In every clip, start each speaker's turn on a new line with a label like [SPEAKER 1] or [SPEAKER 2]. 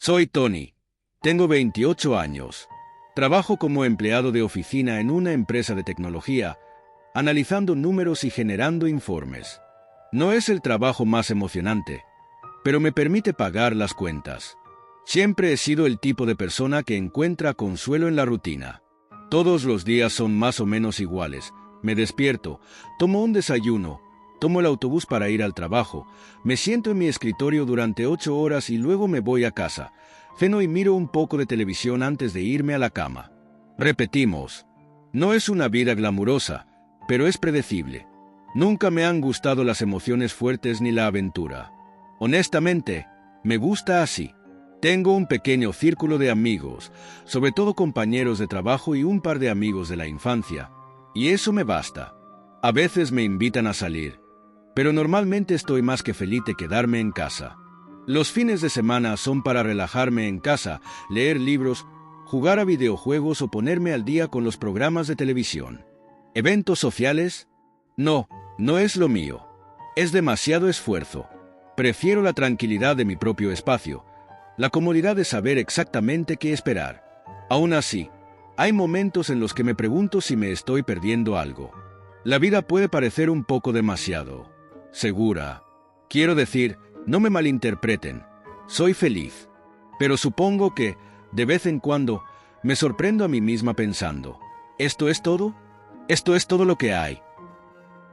[SPEAKER 1] Soy Tony. Tengo 28 años. Trabajo como empleado de oficina en una empresa de tecnología, analizando números y generando informes. No es el trabajo más emocionante, pero me permite pagar las cuentas. Siempre he sido el tipo de persona que encuentra consuelo en la rutina. Todos los días son más o menos iguales. Me despierto, tomo un desayuno, tomo el autobús para ir al trabajo, me siento en mi escritorio durante 8 horas y luego me voy a casa. Ceno y miro un poco de televisión antes de irme a la cama. Repetimos. No es una vida glamurosa, pero es predecible. Nunca me han gustado las emociones fuertes ni la aventura. Honestamente, me gusta así. Tengo un pequeño círculo de amigos, sobre todo compañeros de trabajo y un par de amigos de la infancia, y eso me basta. A veces me invitan a salir, pero normalmente estoy más que feliz de quedarme en casa. Los fines de semana son para relajarme en casa, leer libros, jugar a videojuegos o ponerme al día con los programas de televisión. ¿Eventos sociales? No es lo mío. Es demasiado esfuerzo. Prefiero la tranquilidad de mi propio espacio, la comodidad de saber exactamente qué esperar. Aún así, hay momentos en los que me pregunto si me estoy perdiendo algo. La vida puede parecer un poco demasiado segura. Quiero decir, no me malinterpreten, soy feliz. Pero supongo que, de vez en cuando, me sorprendo a mí misma pensando, ¿esto es todo? ¿Esto es todo lo que hay?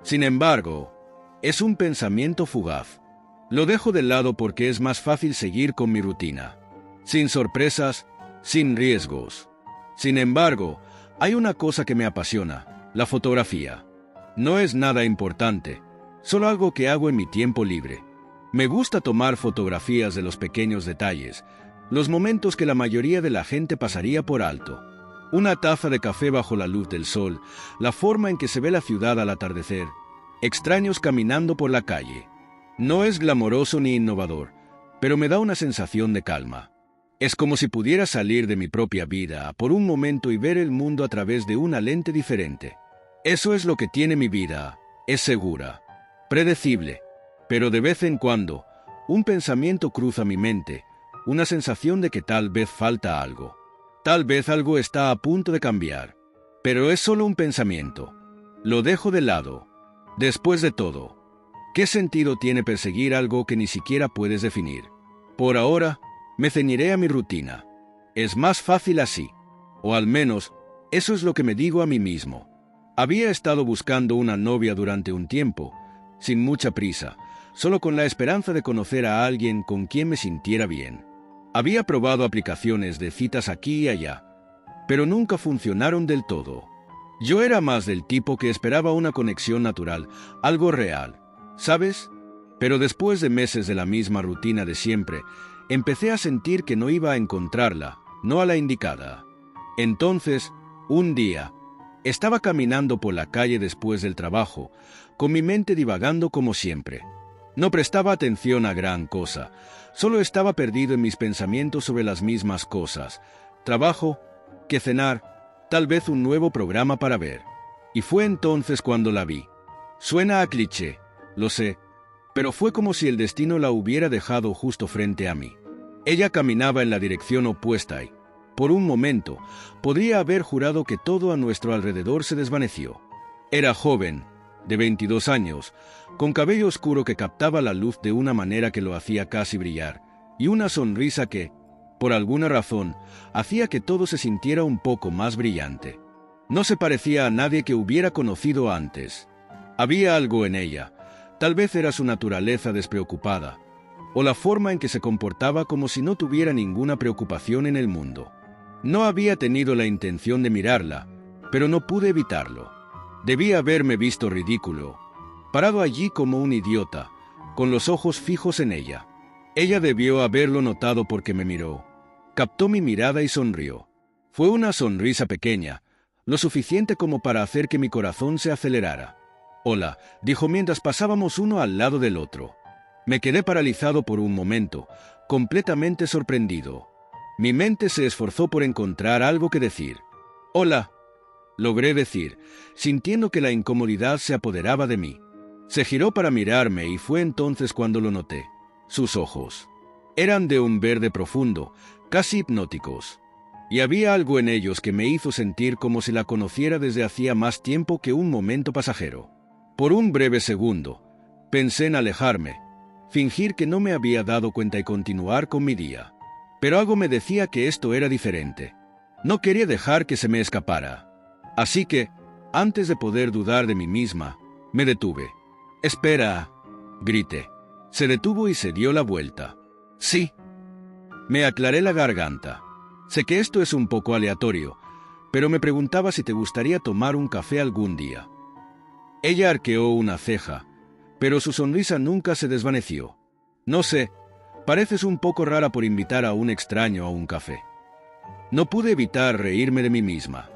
[SPEAKER 1] Sin embargo, es un pensamiento fugaz. Lo dejo de lado porque es más fácil seguir con mi rutina. Sin sorpresas, sin riesgos. Sin embargo, hay una cosa que me apasiona, la fotografía. No es nada importante, solo algo que hago en mi tiempo libre. Me gusta tomar fotografías de los pequeños detalles, los momentos que la mayoría de la gente pasaría por alto. Una taza de café bajo la luz del sol, la forma en que se ve la ciudad al atardecer, extraños caminando por la calle. No es glamoroso ni innovador, pero me da una sensación de calma. Es como si pudiera salir de mi propia vida por un momento y ver el mundo a través de una lente diferente. Eso es lo que tiene mi vida, es segura, predecible, pero de vez en cuando, un pensamiento cruza mi mente, una sensación de que tal vez falta algo. Tal vez algo está a punto de cambiar, pero es solo un pensamiento. Lo dejo de lado. Después de todo, ¿qué sentido tiene perseguir algo que ni siquiera puedes definir? Por ahora, me ceñiré a mi rutina. Es más fácil así. O al menos, eso es lo que me digo a mí mismo. Había estado buscando una novia durante un tiempo, sin mucha prisa, solo con la esperanza de conocer a alguien con quien me sintiera bien. Había probado aplicaciones de citas aquí y allá, pero nunca funcionaron del todo. Yo era más del tipo que esperaba una conexión natural, algo real, ¿sabes? Pero después de meses de la misma rutina de siempre, empecé a sentir que no iba a encontrarla, no a la indicada. Entonces, un día, estaba caminando por la calle después del trabajo, con mi mente divagando como siempre. No prestaba atención a gran cosa, solo estaba perdido en mis pensamientos sobre las mismas cosas. Trabajo, que cenar, tal vez un nuevo programa para ver. Y fue entonces cuando la vi. Suena a cliché, lo sé, pero fue como si el destino la hubiera dejado justo frente a mí. Ella caminaba en la dirección opuesta y, por un momento, podría haber jurado que todo a nuestro alrededor se desvaneció. Era joven, de 22 años, con cabello oscuro que captaba la luz de una manera que lo hacía casi brillar, y una sonrisa que, por alguna razón, hacía que todo se sintiera un poco más brillante. No se parecía a nadie que hubiera conocido antes. Había algo en ella, tal vez era su naturaleza despreocupada, o la forma en que se comportaba como si no tuviera ninguna preocupación en el mundo. No había tenido la intención de mirarla, pero no pude evitarlo. Debía haberme visto ridículo, parado allí como un idiota, con los ojos fijos en ella. Ella debió haberlo notado porque me miró. Captó mi mirada y sonrió. Fue una sonrisa pequeña, lo suficiente como para hacer que mi corazón se acelerara. «Hola», dijo mientras pasábamos uno al lado del otro. Me quedé paralizado por un momento, completamente sorprendido. Mi mente se esforzó por encontrar algo que decir. «Hola», logré decir, sintiendo que la incomodidad se apoderaba de mí. Se giró para mirarme y fue entonces cuando lo noté. Sus ojos. Eran de un verde profundo, casi hipnóticos. Y había algo en ellos que me hizo sentir como si la conociera desde hacía más tiempo que un momento pasajero. Por un breve segundo, pensé en alejarme, fingir que no me había dado cuenta y continuar con mi día. Pero algo me decía que esto era diferente. No quería dejar que se me escapara. Así que, antes de poder dudar de mí misma, me detuve. «Espera», grité. Se detuvo y se dio la vuelta. «Sí». Me aclaré la garganta. Sé que esto es un poco aleatorio, pero me preguntaba si te gustaría tomar un café algún día. Ella arqueó una ceja, pero su sonrisa nunca se desvaneció. «No sé, pareces un poco rara por invitar a un extraño a un café». No pude evitar reírme de mí misma.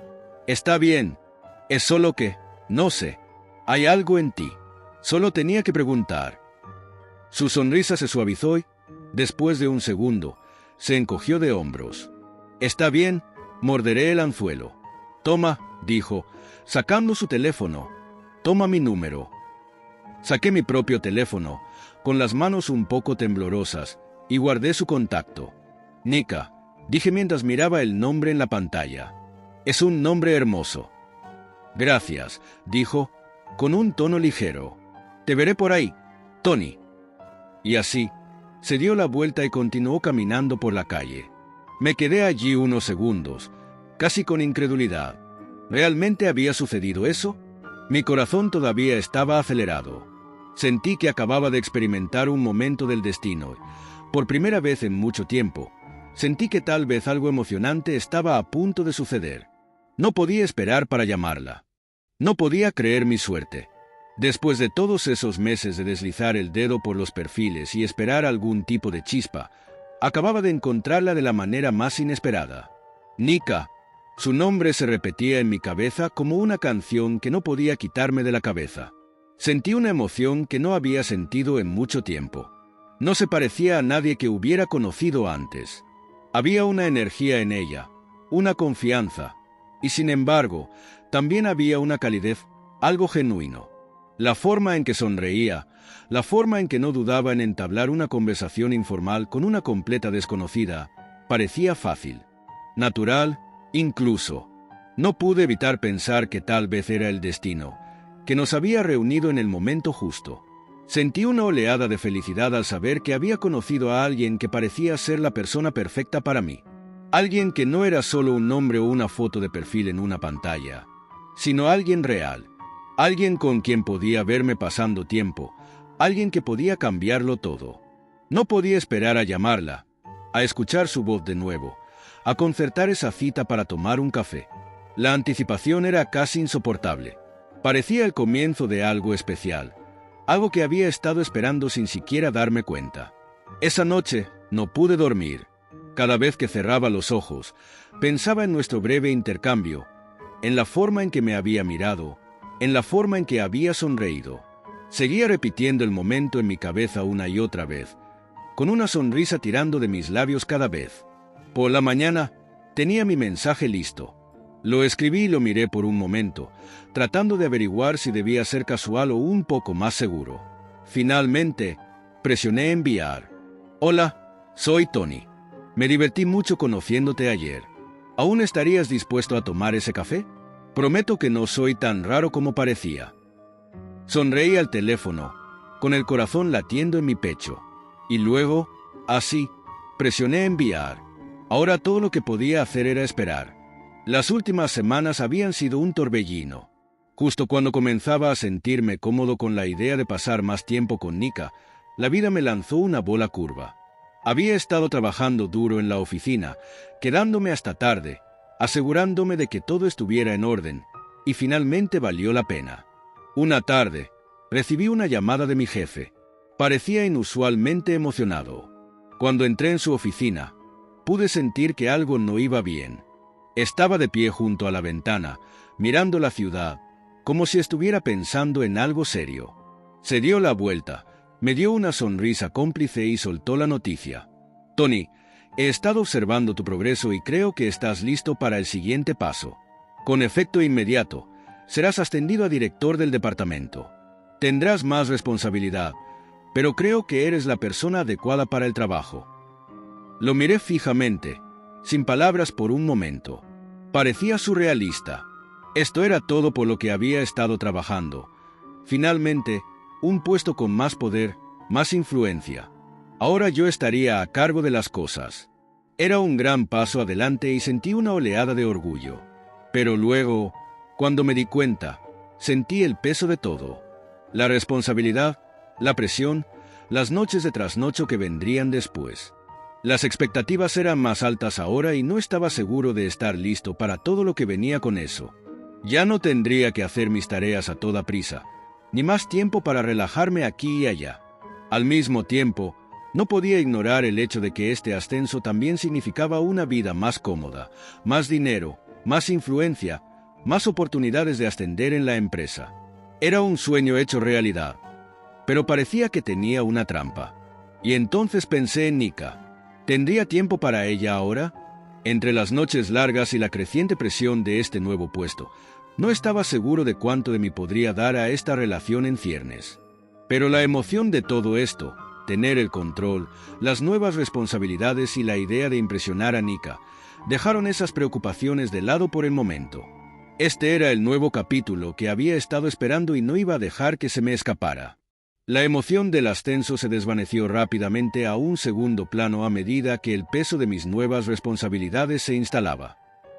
[SPEAKER 1] «Está bien, es solo que, no sé, hay algo en ti. Solo tenía que preguntar». Su sonrisa se suavizó y, después de un segundo, se encogió de hombros. «Está bien, morderé el anzuelo». «Toma», dijo, sacando su teléfono. «Toma mi número». Saqué mi propio teléfono, con las manos un poco temblorosas, y guardé su contacto. «Nika», dije mientras miraba el nombre en la pantalla. «Es un nombre hermoso». «Gracias», dijo, con un tono ligero. «Te veré por ahí, Tony». Y así, se dio la vuelta y continuó caminando por la calle. Me quedé allí unos segundos, casi con incredulidad. ¿Realmente había sucedido eso? Mi corazón todavía estaba acelerado. Sentí que acababa de experimentar un momento del destino. Por primera vez en mucho tiempo, sentí que tal vez algo emocionante estaba a punto de suceder. No podía esperar para llamarla. No podía creer mi suerte. Después de todos esos meses de deslizar el dedo por los perfiles y esperar algún tipo de chispa, acababa de encontrarla de la manera más inesperada. Nika. Su nombre se repetía en mi cabeza como una canción que no podía quitarme de la cabeza. Sentí una emoción que no había sentido en mucho tiempo. No se parecía a nadie que hubiera conocido antes. Había una energía en ella, una confianza, y sin embargo, también había una calidez, algo genuino. La forma en que sonreía, la forma en que no dudaba en entablar una conversación informal con una completa desconocida, parecía fácil, natural, incluso. No pude evitar pensar que tal vez era el destino, que nos había reunido en el momento justo. Sentí una oleada de felicidad al saber que había conocido a alguien que parecía ser la persona perfecta para mí. Alguien que no era solo un nombre o una foto de perfil en una pantalla, sino alguien real. Alguien con quien podía verme pasando tiempo, alguien que podía cambiarlo todo. No podía esperar a llamarla, a escuchar su voz de nuevo, a concertar esa cita para tomar un café. La anticipación era casi insoportable. Parecía el comienzo de algo especial, algo que había estado esperando sin siquiera darme cuenta. Esa noche no pude dormir. Cada vez que cerraba los ojos, pensaba en nuestro breve intercambio, en la forma en que me había mirado, en la forma en que había sonreído. Seguía repitiendo el momento en mi cabeza una y otra vez, con una sonrisa tirando de mis labios cada vez. Por la mañana, tenía mi mensaje listo. Lo escribí y lo miré por un momento, tratando de averiguar si debía ser casual o un poco más seguro. Finalmente, presioné enviar. «Hola, soy Tony. Me divertí mucho conociéndote ayer. ¿Aún estarías dispuesto a tomar ese café? Prometo que no soy tan raro como parecía». Sonreí al teléfono, con el corazón latiendo en mi pecho. Y luego, así, presioné enviar. Ahora todo lo que podía hacer era esperar. Las últimas semanas habían sido un torbellino. Justo cuando comenzaba a sentirme cómodo con la idea de pasar más tiempo con Nika, la vida me lanzó una bola curva. Había estado trabajando duro en la oficina, quedándome hasta tarde, asegurándome de que todo estuviera en orden, y finalmente valió la pena. Una tarde, recibí una llamada de mi jefe. Parecía inusualmente emocionado. Cuando entré en su oficina, pude sentir que algo no iba bien. Estaba de pie junto a la ventana, mirando la ciudad, como si estuviera pensando en algo serio. Se dio la vuelta, me dio una sonrisa cómplice y soltó la noticia. «Tony, he estado observando tu progreso y creo que estás listo para el siguiente paso. Con efecto inmediato, serás ascendido a director del departamento. Tendrás más responsabilidad, pero creo que eres la persona adecuada para el trabajo. Lo miré fijamente, sin palabras por un momento. Parecía surrealista. Esto era todo por lo que había estado trabajando. Finalmente, un puesto con más poder, más influencia. Ahora yo estaría a cargo de las cosas. Era un gran paso adelante y sentí una oleada de orgullo. Pero luego, cuando me di cuenta, sentí el peso de todo. La responsabilidad, la presión, las noches de trasnocho que vendrían después. Las expectativas eran más altas ahora y no estaba seguro de estar listo para todo lo que venía con eso. Ya no tendría que hacer mis tareas a toda prisa, ni más tiempo para relajarme aquí y allá. Al mismo tiempo, no podía ignorar el hecho de que este ascenso también significaba una vida más cómoda, más dinero, más influencia, más oportunidades de ascender en la empresa. Era un sueño hecho realidad, pero parecía que tenía una trampa. Y entonces pensé en Nika. ¿Tendría tiempo para ella ahora? Entre las noches largas y la creciente presión de este nuevo puesto, no estaba seguro de cuánto de mí podría dar a esta relación en ciernes. Pero la emoción de todo esto, tener el control, las nuevas responsabilidades y la idea de impresionar a Nika, dejaron esas preocupaciones de lado por el momento. Este era el nuevo capítulo que había estado esperando y no iba a dejar que se me escapara. La emoción del ascenso se desvaneció rápidamente a un segundo plano a medida que el peso de mis nuevas responsabilidades se instalaba.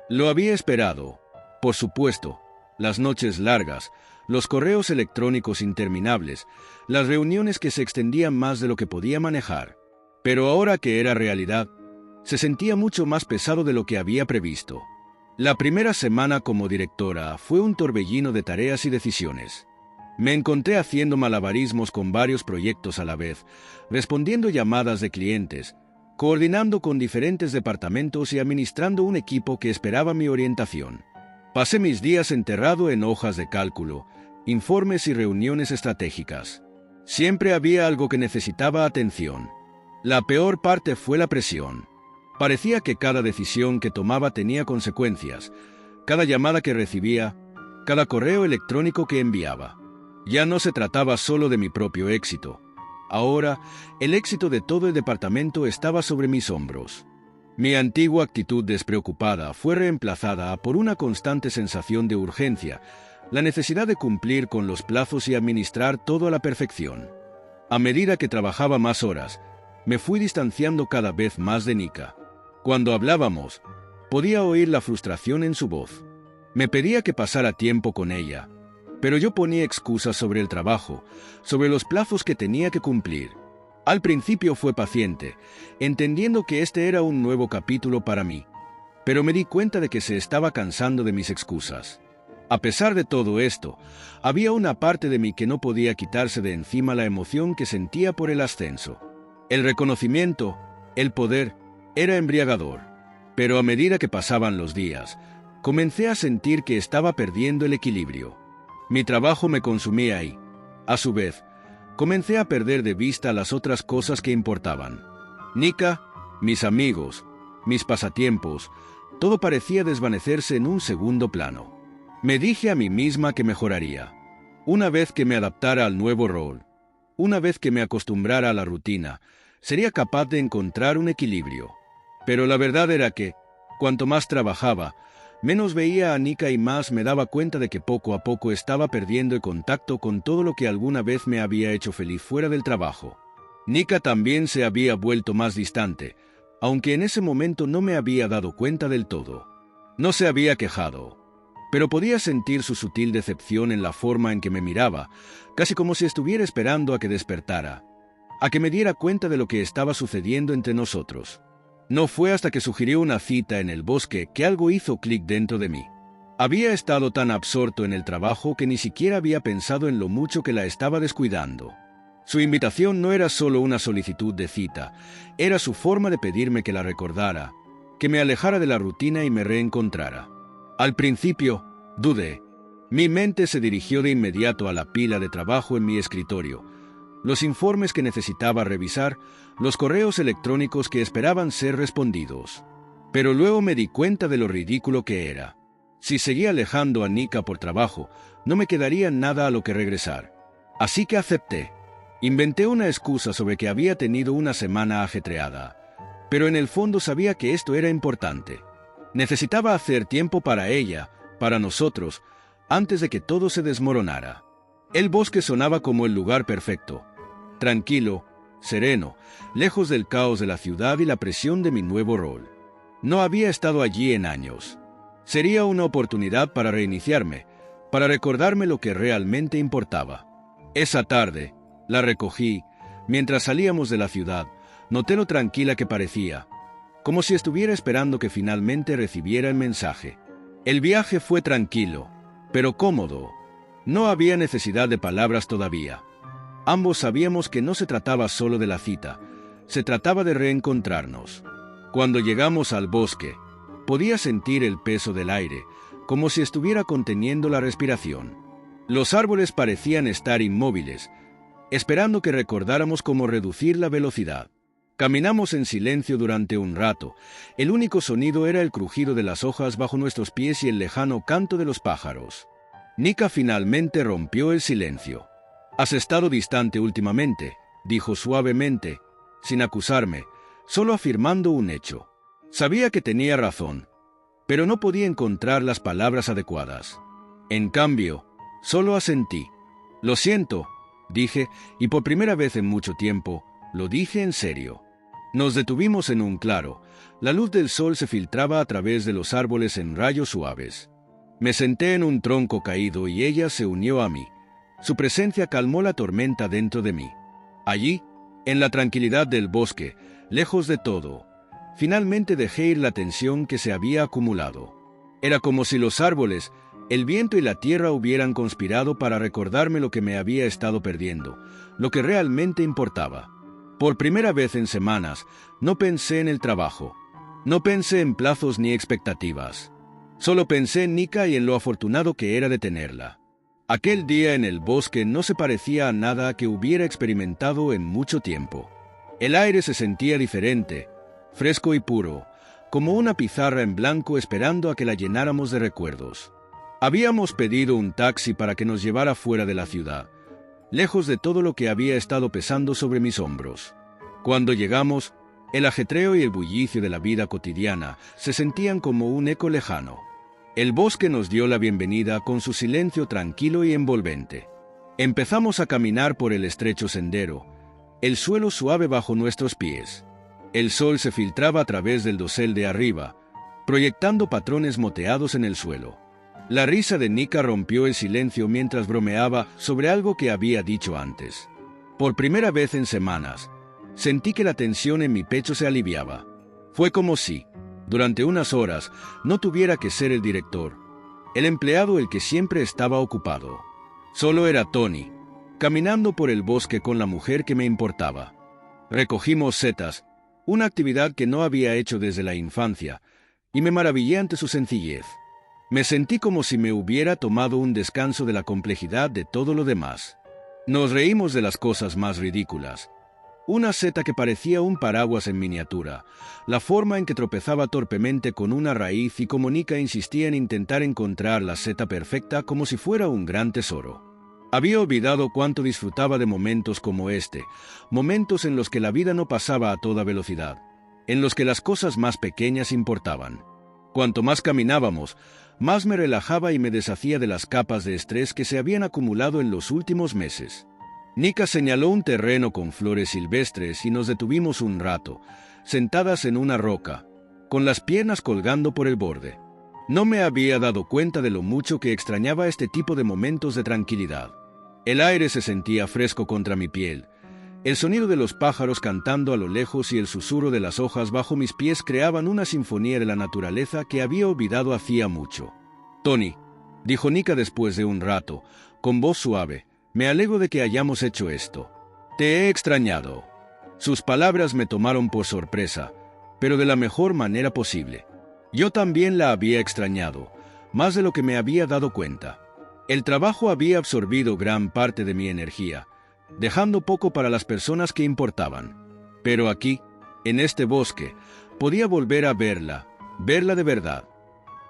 [SPEAKER 1] Lo había esperado, por supuesto, las noches largas, los correos electrónicos interminables, las reuniones que se extendían más de lo que podía manejar. Pero ahora que era realidad, se sentía mucho más pesado de lo que había previsto. La primera semana como directora fue un torbellino de tareas y decisiones. Me encontré haciendo malabarismos con varios proyectos a la vez, respondiendo llamadas de clientes, coordinando con diferentes departamentos y administrando un equipo que esperaba mi orientación. Pasé mis días enterrado en hojas de cálculo, informes y reuniones estratégicas. Siempre había algo que necesitaba atención. La peor parte fue la presión. Parecía que cada decisión que tomaba tenía consecuencias, cada llamada que recibía, cada correo electrónico que enviaba. Ya no se trataba solo de mi propio éxito. Ahora, el éxito de todo el departamento estaba sobre mis hombros. Mi antigua actitud despreocupada fue reemplazada por una constante sensación de urgencia, la necesidad de cumplir con los plazos y administrar todo a la perfección. A medida que trabajaba más horas, me fui distanciando cada vez más de Nika. Cuando hablábamos, podía oír la frustración en su voz. Me pedía que pasara tiempo con ella, pero yo ponía excusas sobre el trabajo, sobre los plazos que tenía que cumplir. Al principio fue paciente, entendiendo que este era un nuevo capítulo para mí, pero me di cuenta de que se estaba cansando de mis excusas. A pesar de todo esto, había una parte de mí que no podía quitarse de encima la emoción que sentía por el ascenso. El reconocimiento, el poder, era embriagador, pero a medida que pasaban los días, comencé a sentir que estaba perdiendo el equilibrio. Mi trabajo me consumía y, a su vez, comencé a perder de vista las otras cosas que importaban. Nika, mis amigos, mis pasatiempos, todo parecía desvanecerse en un segundo plano. Me dije a mí misma que mejoraría. Una vez que me adaptara al nuevo rol, una vez que me acostumbrara a la rutina, sería capaz de encontrar un equilibrio. Pero la verdad era que, cuanto más trabajaba, menos veía a Nika y más me daba cuenta de que poco a poco estaba perdiendo el contacto con todo lo que alguna vez me había hecho feliz fuera del trabajo. Nika también se había vuelto más distante, aunque en ese momento no me había dado cuenta del todo. No se había quejado, pero podía sentir su sutil decepción en la forma en que me miraba, casi como si estuviera esperando a que despertara, a que me diera cuenta de lo que estaba sucediendo entre nosotros. No fue hasta que sugirió una cita en el bosque que algo hizo clic dentro de mí. Había estado tan absorto en el trabajo que ni siquiera había pensado en lo mucho que la estaba descuidando. Su invitación no era solo una solicitud de cita, era su forma de pedirme que la recordara, que me alejara de la rutina y me reencontrara. Al principio, dudé. Mi mente se dirigió de inmediato a la pila de trabajo en mi escritorio, los informes que necesitaba revisar, los correos electrónicos que esperaban ser respondidos. Pero luego me di cuenta de lo ridículo que era. Si seguía alejando a Nika por trabajo, no me quedaría nada a lo que regresar. Así que acepté. Inventé una excusa sobre que había tenido una semana ajetreada. pero en el fondo sabía que esto era importante. Necesitaba hacer tiempo para ella, para nosotros, antes de que todo se desmoronara. El bosque sonaba como el lugar perfecto, tranquilo, sereno, lejos del caos de la ciudad y la presión de mi nuevo rol. No había estado allí en años. Sería una oportunidad para reiniciarme, para recordarme lo que realmente importaba. Esa tarde, la recogí, mientras salíamos de la ciudad, noté lo tranquila que parecía, como si estuviera esperando que finalmente recibiera el mensaje. El viaje fue tranquilo, pero cómodo. No había necesidad de palabras todavía. Ambos sabíamos que no se trataba solo de la cita, se trataba de reencontrarnos. Cuando llegamos al bosque, podía sentir el peso del aire, como si estuviera conteniendo la respiración. Los árboles parecían estar inmóviles, esperando que recordáramos cómo reducir la velocidad. Caminamos en silencio durante un rato. El único sonido era el crujido de las hojas bajo nuestros pies y el lejano canto de los pájaros. Nika finalmente rompió el silencio. «Has estado distante últimamente», dijo suavemente, sin acusarme, solo afirmando un hecho. Sabía que tenía razón, pero no podía encontrar las palabras adecuadas. En cambio, solo asentí. «Lo siento», dije, y por primera vez en mucho tiempo, lo dije en serio. Nos detuvimos en un claro. La luz del sol se filtraba a través de los árboles en rayos suaves. Me senté en un tronco caído y ella se unió a mí. Su presencia calmó la tormenta dentro de mí. Allí, en la tranquilidad del bosque, lejos de todo, finalmente dejé ir la tensión que se había acumulado. Era como si los árboles, el viento y la tierra hubieran conspirado para recordarme lo que me había estado perdiendo, lo que realmente importaba. Por primera vez en semanas, no pensé en el trabajo. No pensé en plazos ni expectativas. Solo pensé en Nika y en lo afortunado que era de tenerla. Aquel día en el bosque no se parecía a nada que hubiera experimentado en mucho tiempo. El aire se sentía diferente, fresco y puro, como una pizarra en blanco esperando a que la llenáramos de recuerdos. Habíamos pedido un taxi para que nos llevara fuera de la ciudad, lejos de todo lo que había estado pesando sobre mis hombros. Cuando llegamos, el ajetreo y el bullicio de la vida cotidiana se sentían como un eco lejano. El bosque nos dio la bienvenida con su silencio tranquilo y envolvente. Empezamos a caminar por el estrecho sendero, el suelo suave bajo nuestros pies. El sol se filtraba a través del dosel de arriba, proyectando patrones moteados en el suelo. La risa de Nika rompió el silencio mientras bromeaba sobre algo que había dicho antes. Por primera vez en semanas, sentí que la tensión en mi pecho se aliviaba. Fue como si, durante unas horas, no tuviera que ser el director, el empleado el que siempre estaba ocupado. Solo era Tony, caminando por el bosque con la mujer que me importaba. Recogimos setas, una actividad que no había hecho desde la infancia, y me maravillé ante su sencillez. Me sentí como si me hubiera tomado un descanso de la complejidad de todo lo demás. Nos reímos de las cosas más ridículas. Una seta que parecía un paraguas en miniatura, la forma en que tropezaba torpemente con una raíz y como Nika insistía en intentar encontrar la seta perfecta como si fuera un gran tesoro. Había olvidado cuánto disfrutaba de momentos como este, momentos en los que la vida no pasaba a toda velocidad, en los que las cosas más pequeñas importaban. Cuanto más caminábamos, más me relajaba y me deshacía de las capas de estrés que se habían acumulado en los últimos meses. Nika señaló un terreno con flores silvestres y nos detuvimos un rato, sentadas en una roca, con las piernas colgando por el borde. No me había dado cuenta de lo mucho que extrañaba este tipo de momentos de tranquilidad. El aire se sentía fresco contra mi piel. El sonido de los pájaros cantando a lo lejos y el susurro de las hojas bajo mis pies creaban una sinfonía de la naturaleza que había olvidado hacía mucho. «Tony», dijo Nika después de un rato, con voz suave, «me alegro de que hayamos hecho esto. Te he extrañado». Sus palabras me tomaron por sorpresa, pero de la mejor manera posible. Yo también la había extrañado, más de lo que me había dado cuenta. El trabajo había absorbido gran parte de mi energía, dejando poco para las personas que importaban. Pero aquí, en este bosque, podía volver a verla de verdad.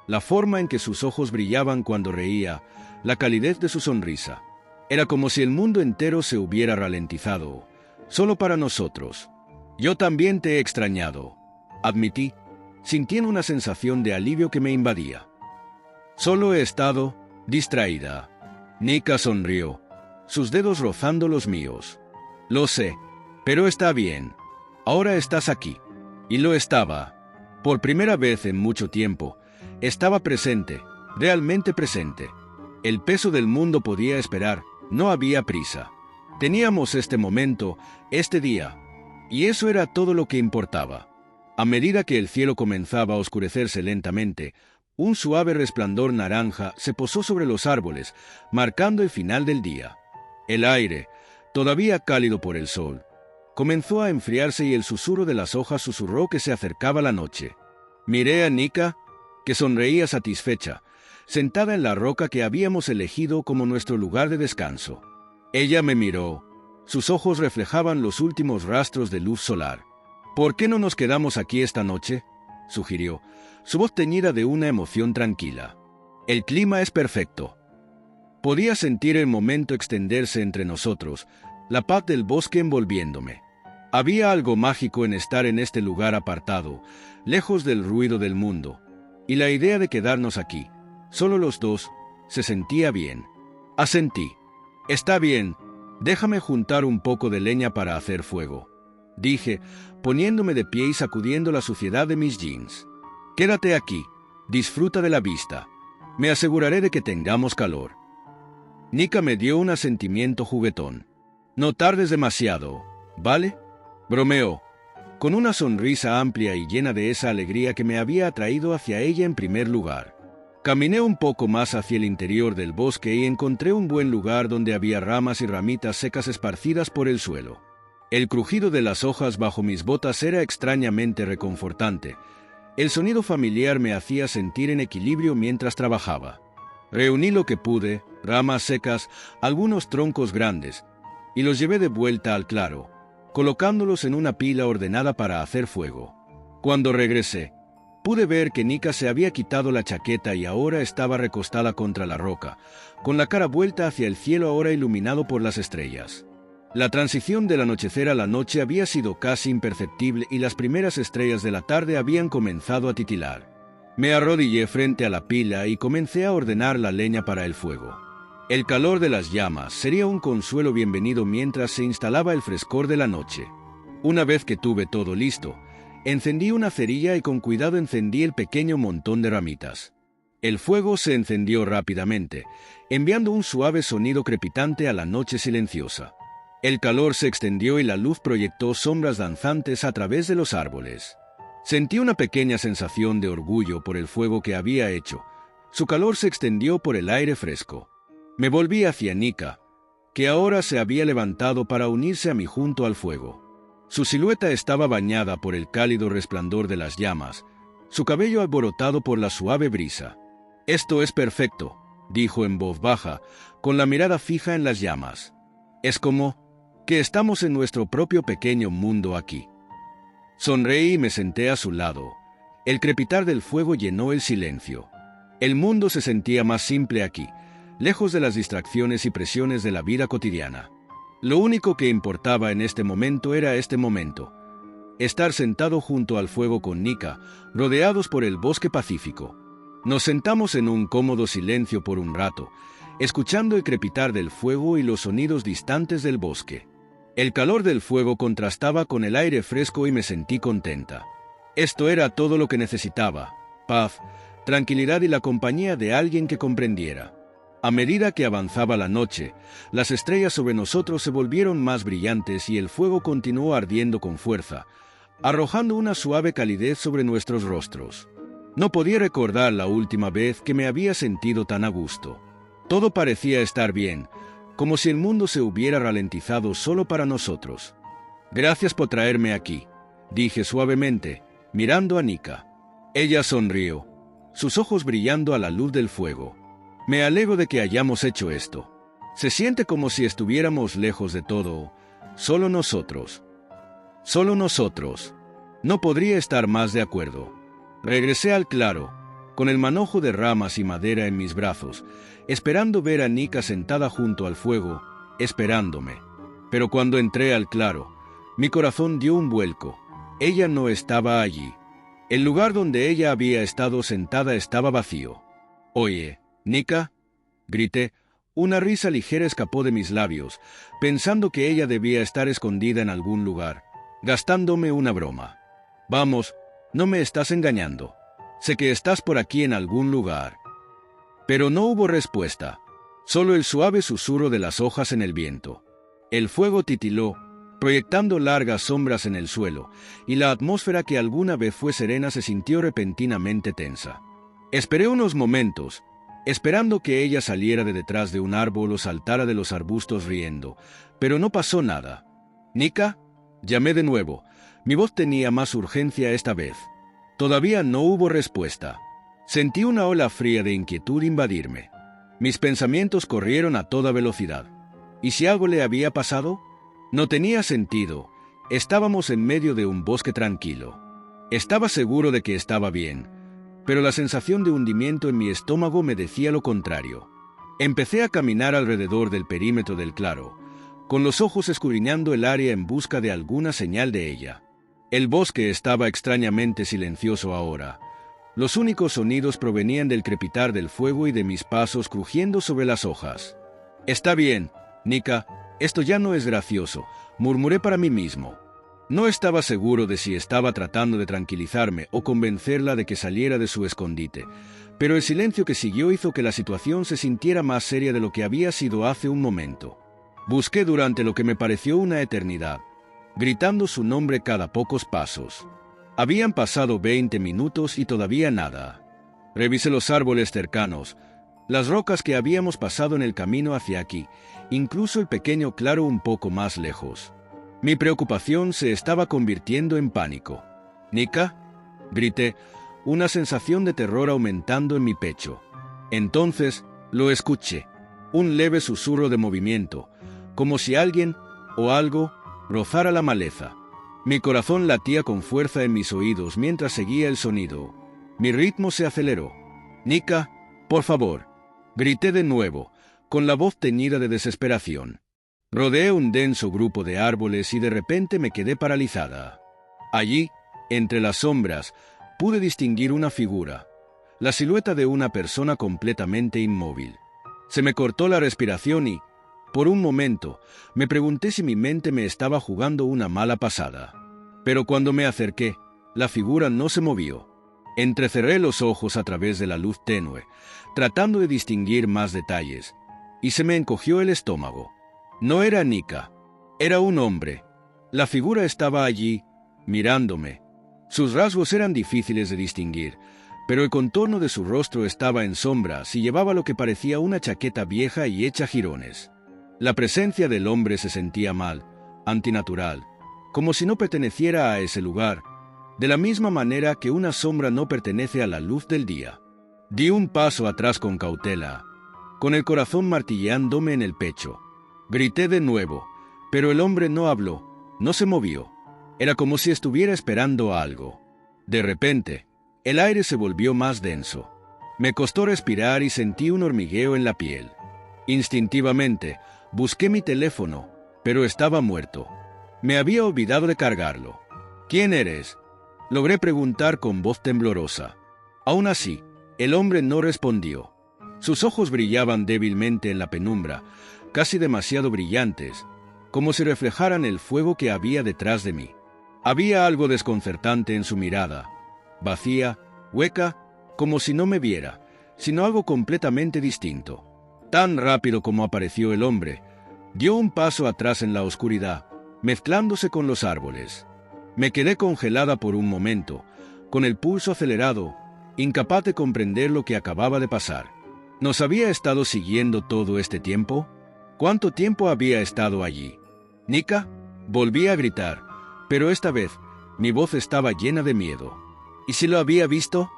[SPEAKER 1] La forma en que sus ojos brillaban cuando reía, la calidez de su sonrisa. Era como si el mundo entero se hubiera ralentizado, solo para nosotros. «Yo también te he extrañado», admití, sintiendo una sensación de alivio que me invadía. Solo he estado distraída. Nika sonrió, sus dedos rozando los míos. Lo sé, pero está bien. Ahora estás aquí. Y lo estaba. Por primera vez en mucho tiempo, estaba presente, realmente presente. El peso del mundo podía esperar, no había prisa. Teníamos este momento, este día, y eso era todo lo que importaba. A medida que el cielo comenzaba a oscurecerse lentamente, un suave resplandor naranja se posó sobre los árboles, marcando el final del día. El aire, todavía cálido por el sol, comenzó a enfriarse y el susurro de las hojas susurró que se acercaba la noche. Miré a Nika, que sonreía satisfecha, sentada en la roca que habíamos elegido como nuestro lugar de descanso. Ella me miró. Sus ojos reflejaban los últimos rastros de luz solar. «¿Por qué no nos quedamos aquí esta noche?», sugirió, su voz teñida de una emoción tranquila. «El clima es perfecto». Podía sentir el momento extenderse entre nosotros, la paz del bosque envolviéndome. Había algo mágico en estar en este lugar apartado, lejos del ruido del mundo, y la idea de quedarnos aquí, solo los dos, se sentía bien. Asentí. «Está bien, déjame juntar un poco de leña para hacer fuego», dije, poniéndome de pie y sacudiendo la suciedad de mis jeans. «Quédate aquí, disfruta de la vista. Me aseguraré de que tengamos calor». Nika me dio un asentimiento juguetón. «No tardes demasiado, ¿vale?», bromeó, con una sonrisa amplia y llena de esa alegría que me había atraído hacia ella en primer lugar. Caminé un poco más hacia el interior del bosque y encontré un buen lugar donde había ramas y ramitas secas esparcidas por el suelo. El crujido de las hojas bajo mis botas era extrañamente reconfortante. El sonido familiar me hacía sentir en equilibrio mientras trabajaba. Reuní lo que pude, ramas secas, algunos troncos grandes, y los llevé de vuelta al claro, colocándolos en una pila ordenada para hacer fuego. Cuando regresé, pude ver que Nika se había quitado la chaqueta y ahora estaba recostada contra la roca, con la cara vuelta hacia el cielo ahora iluminado por las estrellas. La transición del anochecer a la noche había sido casi imperceptible y las primeras estrellas de la tarde habían comenzado a titilar. Me arrodillé frente a la pila y comencé a ordenar la leña para el fuego. El calor de las llamas sería un consuelo bienvenido mientras se instalaba el frescor de la noche. Una vez que tuve todo listo, encendí una cerilla y con cuidado encendí el pequeño montón de ramitas. El fuego se encendió rápidamente, enviando un suave sonido crepitante a la noche silenciosa. El calor se extendió y la luz proyectó sombras danzantes a través de los árboles. Sentí una pequeña sensación de orgullo por el fuego que había hecho. Su calor se extendió por el aire fresco. Me volví hacia Nika, que ahora se había levantado para unirse a mí junto al fuego. Su silueta estaba bañada por el cálido resplandor de las llamas, su cabello alborotado por la suave brisa. «Esto es perfecto», dijo en voz baja, con la mirada fija en las llamas. «Es como que estamos en nuestro propio pequeño mundo aquí». Sonreí y me senté a su lado. El crepitar del fuego llenó el silencio. El mundo se sentía más simple aquí, lejos de las distracciones y presiones de la vida cotidiana. Lo único que importaba en este momento era este momento. Estar sentado junto al fuego con Nika, rodeados por el bosque pacífico. Nos sentamos en un cómodo silencio por un rato, escuchando el crepitar del fuego y los sonidos distantes del bosque. El calor del fuego contrastaba con el aire fresco y me sentí contenta. Esto era todo lo que necesitaba: paz, tranquilidad y la compañía de alguien que comprendiera. A medida que avanzaba la noche, las estrellas sobre nosotros se volvieron más brillantes y el fuego continuó ardiendo con fuerza, arrojando una suave calidez sobre nuestros rostros. No podía recordar la última vez que me había sentido tan a gusto. Todo parecía estar bien, como si el mundo se hubiera ralentizado solo para nosotros. «Gracias por traerme aquí», dije suavemente, mirando a Nika. Ella sonrió, sus ojos brillando a la luz del fuego. «Me alegro de que hayamos hecho esto. Se siente como si estuviéramos lejos de todo, solo nosotros». «Solo nosotros». No podría estar más de acuerdo. Regresé al claro, con el manojo de ramas y madera en mis brazos, esperando ver a Nika sentada junto al fuego, esperándome. Pero cuando entré al claro, mi corazón dio un vuelco. Ella no estaba allí. El lugar donde ella había estado sentada estaba vacío. «Oye, Nika», grité. Una risa ligera escapó de mis labios, pensando que ella debía estar escondida en algún lugar, gastándome una broma. «Vamos, no me estás engañando. Sé que estás por aquí en algún lugar». Pero no hubo respuesta, solo el suave susurro de las hojas en el viento. El fuego titiló, proyectando largas sombras en el suelo, y la atmósfera que alguna vez fue serena se sintió repentinamente tensa. Esperé unos momentos, esperando que ella saliera de detrás de un árbol o saltara de los arbustos riendo, pero no pasó nada. «Nika», llamé de nuevo. Mi voz tenía más urgencia esta vez. Todavía no hubo respuesta. Sentí una ola fría de inquietud invadirme. Mis pensamientos corrieron a toda velocidad. ¿Y si algo le había pasado? No tenía sentido. Estábamos en medio de un bosque tranquilo. Estaba seguro de que estaba bien, pero la sensación de hundimiento en mi estómago me decía lo contrario. Empecé a caminar alrededor del perímetro del claro, con los ojos escudriñando el área en busca de alguna señal de ella. El bosque estaba extrañamente silencioso ahora. Los únicos sonidos provenían del crepitar del fuego y de mis pasos crujiendo sobre las hojas. «Está bien, Nika, esto ya no es gracioso», murmuré para mí mismo. No estaba seguro de si estaba tratando de tranquilizarme o convencerla de que saliera de su escondite, pero el silencio que siguió hizo que la situación se sintiera más seria de lo que había sido hace un momento. Busqué durante lo que me pareció una eternidad, gritando su nombre cada pocos pasos. Habían pasado 20 minutos y todavía nada. Revisé los árboles cercanos, las rocas que habíamos pasado en el camino hacia aquí, incluso el pequeño claro un poco más lejos. Mi preocupación se estaba convirtiendo en pánico. «Nika», grité, una sensación de terror aumentando en mi pecho. Entonces lo escuché, un leve susurro de movimiento, como si alguien o algo rozara la maleza. Mi corazón latía con fuerza en mis oídos mientras seguía el sonido. Mi ritmo se aceleró. «Nika, por favor», grité de nuevo, con la voz teñida de desesperación. Rodeé un denso grupo de árboles y de repente me quedé paralizada. Allí, entre las sombras, pude distinguir una figura, la silueta de una persona completamente inmóvil. Se me cortó la respiración y, por un momento, me pregunté si mi mente me estaba jugando una mala pasada. Pero cuando me acerqué, la figura no se movió. Entrecerré los ojos a través de la luz tenue, tratando de distinguir más detalles, y se me encogió el estómago. No era Nika, era un hombre. La figura estaba allí, mirándome. Sus rasgos eran difíciles de distinguir, pero el contorno de su rostro estaba en sombras y llevaba lo que parecía una chaqueta vieja y hecha jirones. La presencia del hombre se sentía mal, antinatural, como si no perteneciera a ese lugar, de la misma manera que una sombra no pertenece a la luz del día. Di un paso atrás con cautela, con el corazón martilleándome en el pecho. Grité de nuevo, pero el hombre no habló, no se movió. Era como si estuviera esperando algo. De repente, el aire se volvió más denso. Me costó respirar y sentí un hormigueo en la piel. Instintivamente, busqué mi teléfono, pero estaba muerto. Me había olvidado de cargarlo. «¿Quién eres?», logré preguntar con voz temblorosa. Aún así, el hombre no respondió. Sus ojos brillaban débilmente en la penumbra, casi demasiado brillantes, como si reflejaran el fuego que había detrás de mí. Había algo desconcertante en su mirada, vacía, hueca, como si no me viera, sino algo completamente distinto. Tan rápido como apareció el hombre, dio un paso atrás en la oscuridad, mezclándose con los árboles. Me quedé congelada por un momento, con el pulso acelerado, incapaz de comprender lo que acababa de pasar. ¿Nos había estado siguiendo todo este tiempo? ¿Cuánto tiempo había estado allí? «Nika», volví a gritar, pero esta vez mi voz estaba llena de miedo. ¿Y si lo había visto?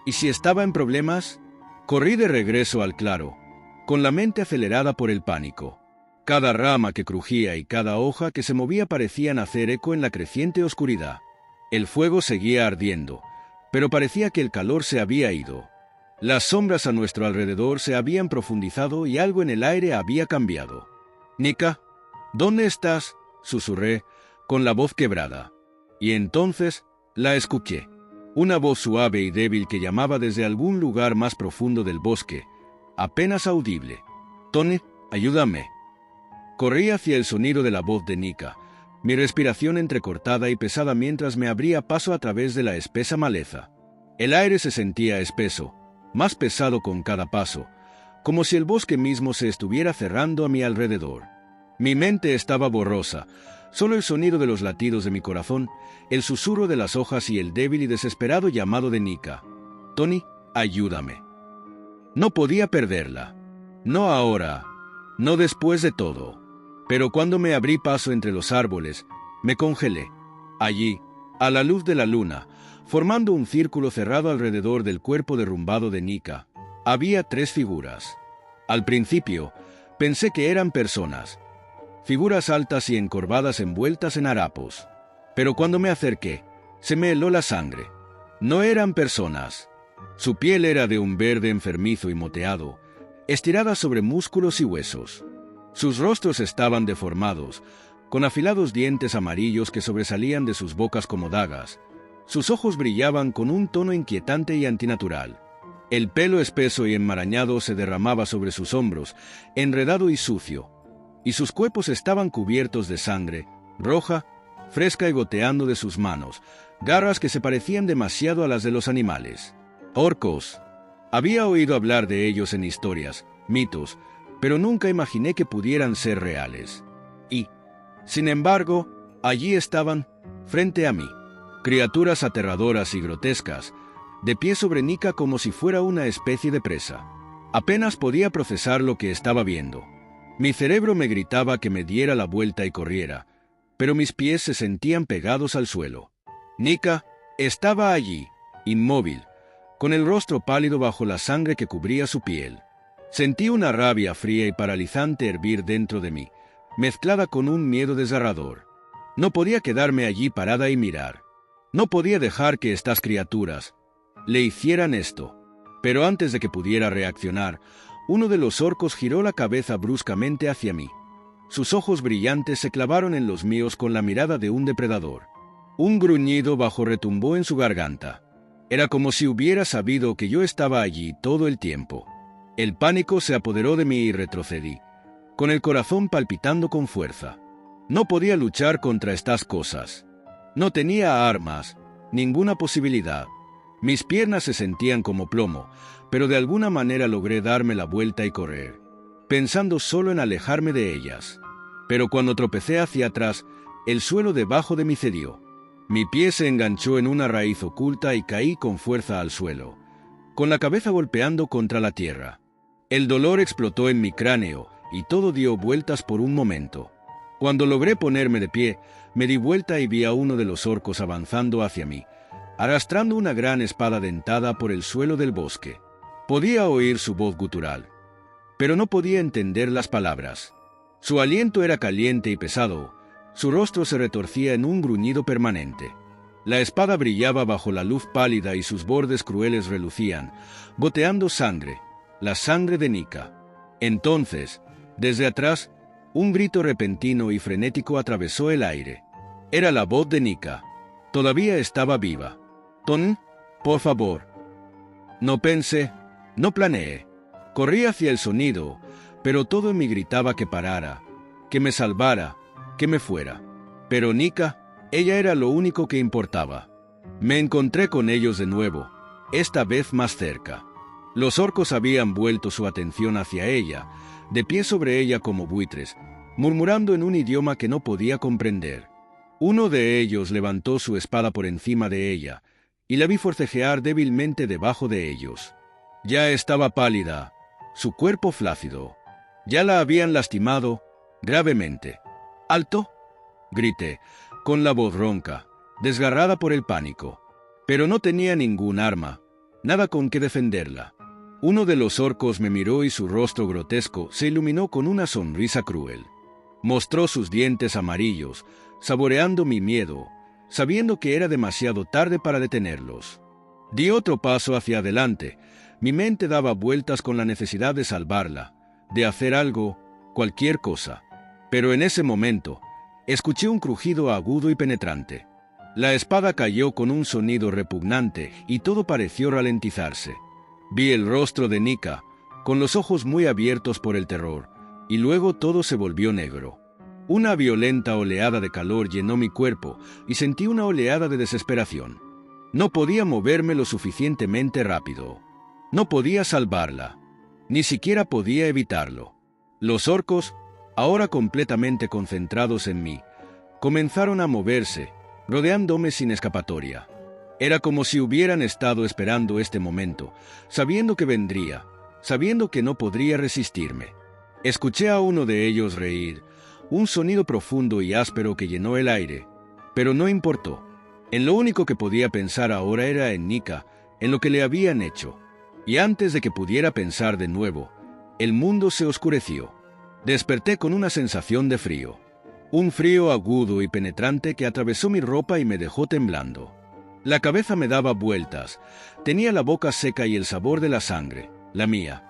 [SPEAKER 1] ¿Y si estaba en problemas? Corrí de regreso al claro, con la mente acelerada por el pánico. Cada rama que crujía y cada hoja que se movía parecían hacer eco en la creciente oscuridad. El fuego seguía ardiendo, pero parecía que el calor se había ido. Las sombras a nuestro alrededor se habían profundizado y algo en el aire había cambiado. «Nika, ¿dónde estás?», susurré, con la voz quebrada. Y entonces la escuché. Una voz suave y débil que llamaba desde algún lugar más profundo del bosque, apenas audible. «Tony, ayúdame». Corrí hacia el sonido de la voz de Nika, mi respiración entrecortada y pesada mientras me abría paso a través de la espesa maleza. El aire se sentía espeso, más pesado con cada paso, como si el bosque mismo se estuviera cerrando a mi alrededor. Mi mente estaba borrosa, solo el sonido de los latidos de mi corazón, el susurro de las hojas y el débil y desesperado llamado de Nika. «Tony, ayúdame». No podía perderla. No ahora, no después de todo. Pero cuando me abrí paso entre los árboles, me congelé. Allí, a la luz de la luna, formando un círculo cerrado alrededor del cuerpo derrumbado de Nika, había 3 figuras. Al principio, pensé que eran personas. Figuras altas y encorvadas envueltas en harapos. Pero cuando me acerqué, se me heló la sangre. No eran personas. Su piel era de un verde enfermizo y moteado, estirada sobre músculos y huesos. Sus rostros estaban deformados, con afilados dientes amarillos que sobresalían de sus bocas como dagas. Sus ojos brillaban con un tono inquietante y antinatural. El pelo espeso y enmarañado se derramaba sobre sus hombros, enredado y sucio, y sus cuerpos estaban cubiertos de sangre, roja, fresca y goteando de sus manos, garras que se parecían demasiado a las de los animales. Orcos. Había oído hablar de ellos en historias, mitos, pero nunca imaginé que pudieran ser reales. Y, sin embargo, allí estaban, frente a mí, criaturas aterradoras y grotescas, de pie sobre Nika como si fuera una especie de presa. Apenas podía procesar lo que estaba viendo. Mi cerebro me gritaba que me diera la vuelta y corriera, pero mis pies se sentían pegados al suelo. Nika estaba allí, inmóvil, con el rostro pálido bajo la sangre que cubría su piel. Sentí una rabia fría y paralizante hervir dentro de mí, mezclada con un miedo desgarrador. No podía quedarme allí parada y mirar. No podía dejar que estas criaturas le hicieran esto. Pero antes de que pudiera reaccionar, uno de los orcos giró la cabeza bruscamente hacia mí. Sus ojos brillantes se clavaron en los míos con la mirada de un depredador. Un gruñido bajo retumbó en su garganta. Era como si hubiera sabido que yo estaba allí todo el tiempo. El pánico se apoderó de mí y retrocedí, con el corazón palpitando con fuerza. No podía luchar contra estas cosas. No tenía armas, ninguna posibilidad. Mis piernas se sentían como plomo, pero de alguna manera logré darme la vuelta y correr, pensando solo en alejarme de ellas. Pero cuando tropecé hacia atrás, el suelo debajo de mí cedió. Mi pie se enganchó en una raíz oculta y caí con fuerza al suelo, con la cabeza golpeando contra la tierra. El dolor explotó en mi cráneo y todo dio vueltas por un momento. Cuando logré ponerme de pie, me di vuelta y vi a uno de los orcos avanzando hacia mí, arrastrando una gran espada dentada por el suelo del bosque. Podía oír su voz gutural, pero no podía entender las palabras. Su aliento era caliente y pesado. Su rostro se retorcía en un gruñido permanente. La espada brillaba bajo la luz pálida y sus bordes crueles relucían, goteando sangre, la sangre de Nika. Entonces, desde atrás, un grito repentino y frenético atravesó el aire. Era la voz de Nika. Todavía estaba viva. «Ton, por favor». No pensé, no planeé. Corrí hacia el sonido, pero todo en mí gritaba que parara, que me salvara, que me fuera. Pero Nika, ella era lo único que importaba. Me encontré con ellos de nuevo, esta vez más cerca. Los orcos habían vuelto su atención hacia ella, de pie sobre ella como buitres, murmurando en un idioma que no podía comprender. Uno de ellos levantó su espada por encima de ella, y la vi forcejear débilmente debajo de ellos. Ya estaba pálida, su cuerpo flácido. Ya la habían lastimado gravemente. «¡Alto!», grité, con la voz ronca, desgarrada por el pánico. Pero no tenía ningún arma, nada con que defenderla. Uno de los orcos me miró y su rostro grotesco se iluminó con una sonrisa cruel. Mostró sus dientes amarillos, saboreando mi miedo, sabiendo que era demasiado tarde para detenerlos. Di otro paso hacia adelante. Mi mente daba vueltas con la necesidad de salvarla, de hacer algo, cualquier cosa. Pero en ese momento, escuché un crujido agudo y penetrante. La espada cayó con un sonido repugnante y todo pareció ralentizarse. Vi el rostro de Nika, con los ojos muy abiertos por el terror, y luego todo se volvió negro. Una violenta oleada de calor llenó mi cuerpo y sentí una oleada de desesperación. No podía moverme lo suficientemente rápido. No podía salvarla. Ni siquiera podía evitarlo. Los orcos, ahora completamente concentrados en mí, comenzaron a moverse, rodeándome sin escapatoria. Era como si hubieran estado esperando este momento, sabiendo que vendría, sabiendo que no podría resistirme. Escuché a uno de ellos reír, un sonido profundo y áspero que llenó el aire, pero no importó. En lo único que podía pensar ahora era en Nika, en lo que le habían hecho. Y antes de que pudiera pensar de nuevo, el mundo se oscureció. Desperté con una sensación de frío. Un frío agudo y penetrante que atravesó mi ropa y me dejó temblando. La cabeza me daba vueltas, tenía la boca seca y el sabor de la sangre, la mía.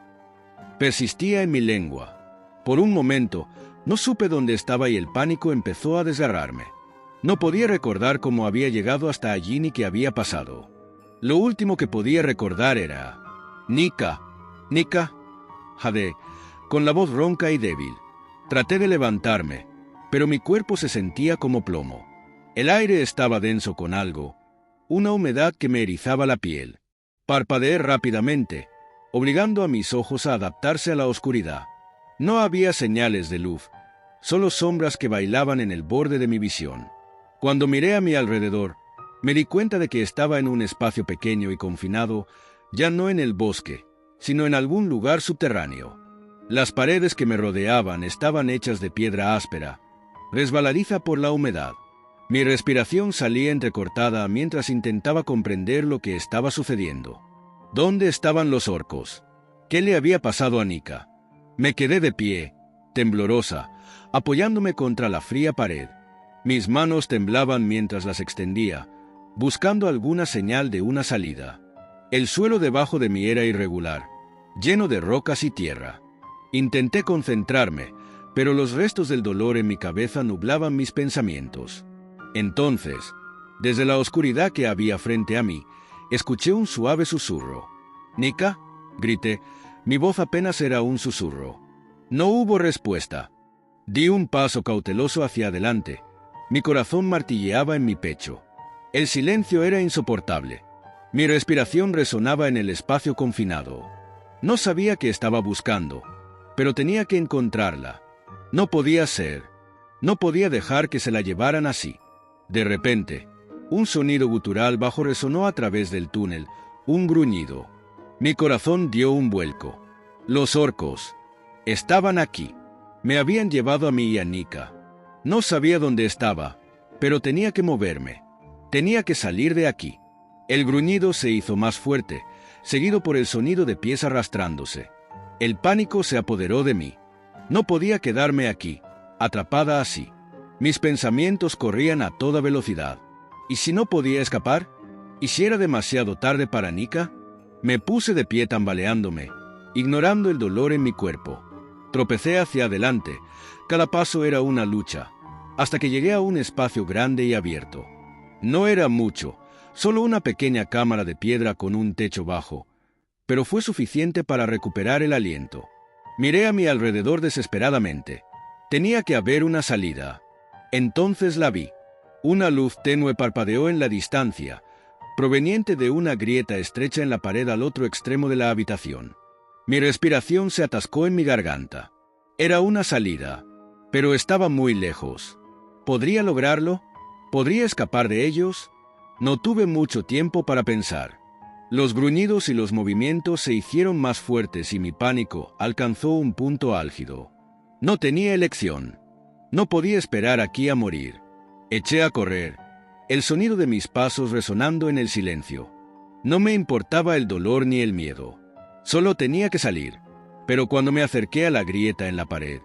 [SPEAKER 1] Persistía en mi lengua. Por un momento, no supe dónde estaba y el pánico empezó a desgarrarme. No podía recordar cómo había llegado hasta allí ni qué había pasado. Lo último que podía recordar era... Nika, Nika, jadeé, con la voz ronca y débil. Traté de levantarme, pero mi cuerpo se sentía como plomo. El aire estaba denso con algo, una humedad que me erizaba la piel. Parpadeé rápidamente, obligando a mis ojos a adaptarse a la oscuridad. No había señales de luz, solo sombras que bailaban en el borde de mi visión. Cuando miré a mi alrededor, me di cuenta de que estaba en un espacio pequeño y confinado, ya no en el bosque, sino en algún lugar subterráneo. Las paredes que me rodeaban estaban hechas de piedra áspera, resbaladiza por la humedad. Mi respiración salía entrecortada mientras intentaba comprender lo que estaba sucediendo. ¿Dónde estaban los orcos? ¿Qué le había pasado a Nika? Me quedé de pie, temblorosa, apoyándome contra la fría pared. Mis manos temblaban mientras las extendía, buscando alguna señal de una salida. El suelo debajo de mí era irregular, lleno de rocas y tierra. Intenté concentrarme, pero los restos del dolor en mi cabeza nublaban mis pensamientos. Entonces, desde la oscuridad que había frente a mí, escuché un suave susurro. «¿Nika?», grité. Mi voz apenas era un susurro. No hubo respuesta. Di un paso cauteloso hacia adelante. Mi corazón martilleaba en mi pecho. El silencio era insoportable. Mi respiración resonaba en el espacio confinado. No sabía qué estaba buscando, pero tenía que encontrarla. No podía ser. No podía dejar que se la llevaran así. De repente, un sonido gutural bajo resonó a través del túnel, un gruñido. Mi corazón dio un vuelco. Los orcos estaban aquí. Me habían llevado a mí y a Nika. No sabía dónde estaba, pero tenía que moverme. Tenía que salir de aquí. El gruñido se hizo más fuerte, seguido por el sonido de pies arrastrándose. El pánico se apoderó de mí. No podía quedarme aquí, atrapada así. Mis pensamientos corrían a toda velocidad. ¿Y si no podía escapar? ¿Y si era demasiado tarde para Nika? Me puse de pie tambaleándome, ignorando el dolor en mi cuerpo. Tropecé hacia adelante. Cada paso era una lucha, hasta que llegué a un espacio grande y abierto. No era mucho, solo una pequeña cámara de piedra con un techo bajo, pero fue suficiente para recuperar el aliento. Miré a mi alrededor desesperadamente. Tenía que haber una salida. Entonces la vi. Una luz tenue parpadeó en la distancia, proveniente de una grieta estrecha en la pared al otro extremo de la habitación. Mi respiración se atascó en mi garganta. Era una salida, pero estaba muy lejos. ¿Podría lograrlo? ¿Podría escapar de ellos? No tuve mucho tiempo para pensar. Los gruñidos y los movimientos se hicieron más fuertes y mi pánico alcanzó un punto álgido. No tenía elección. No podía esperar aquí a morir. Eché a correr, el sonido de mis pasos resonando en el silencio. No me importaba el dolor ni el miedo. Solo tenía que salir. Pero cuando me acerqué a la grieta en la pared,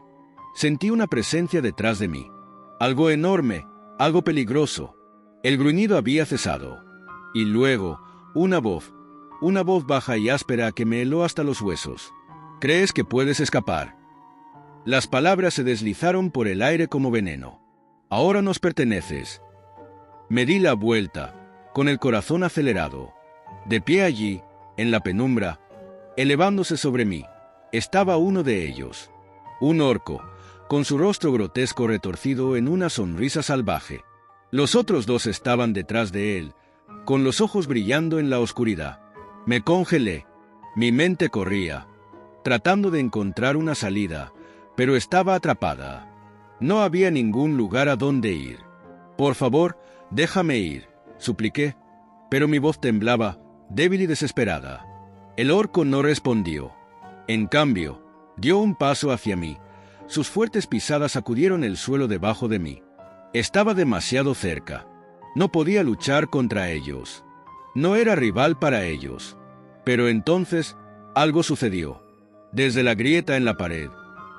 [SPEAKER 1] sentí una presencia detrás de mí. Algo enorme, algo peligroso. El gruñido había cesado. Y luego, una voz baja y áspera que me heló hasta los huesos. ¿Crees que puedes escapar? Las palabras se deslizaron por el aire como veneno. Ahora nos perteneces. Me di la vuelta, con el corazón acelerado. De pie allí, en la penumbra, elevándose sobre mí, estaba uno de ellos. Un orco, con su rostro grotesco retorcido en una sonrisa salvaje. Los otros dos estaban detrás de él, con los ojos brillando en la oscuridad. Me congelé. Mi mente corría, tratando de encontrar una salida, pero estaba atrapada. No había ningún lugar a donde ir. «Por favor, déjame ir», supliqué, pero mi voz temblaba, débil y desesperada. El orco no respondió. En cambio, dio un paso hacia mí. Sus fuertes pisadas sacudieron el suelo debajo de mí. Estaba demasiado cerca. No podía luchar contra ellos. No era rival para ellos. Pero entonces, algo sucedió. Desde la grieta en la pared,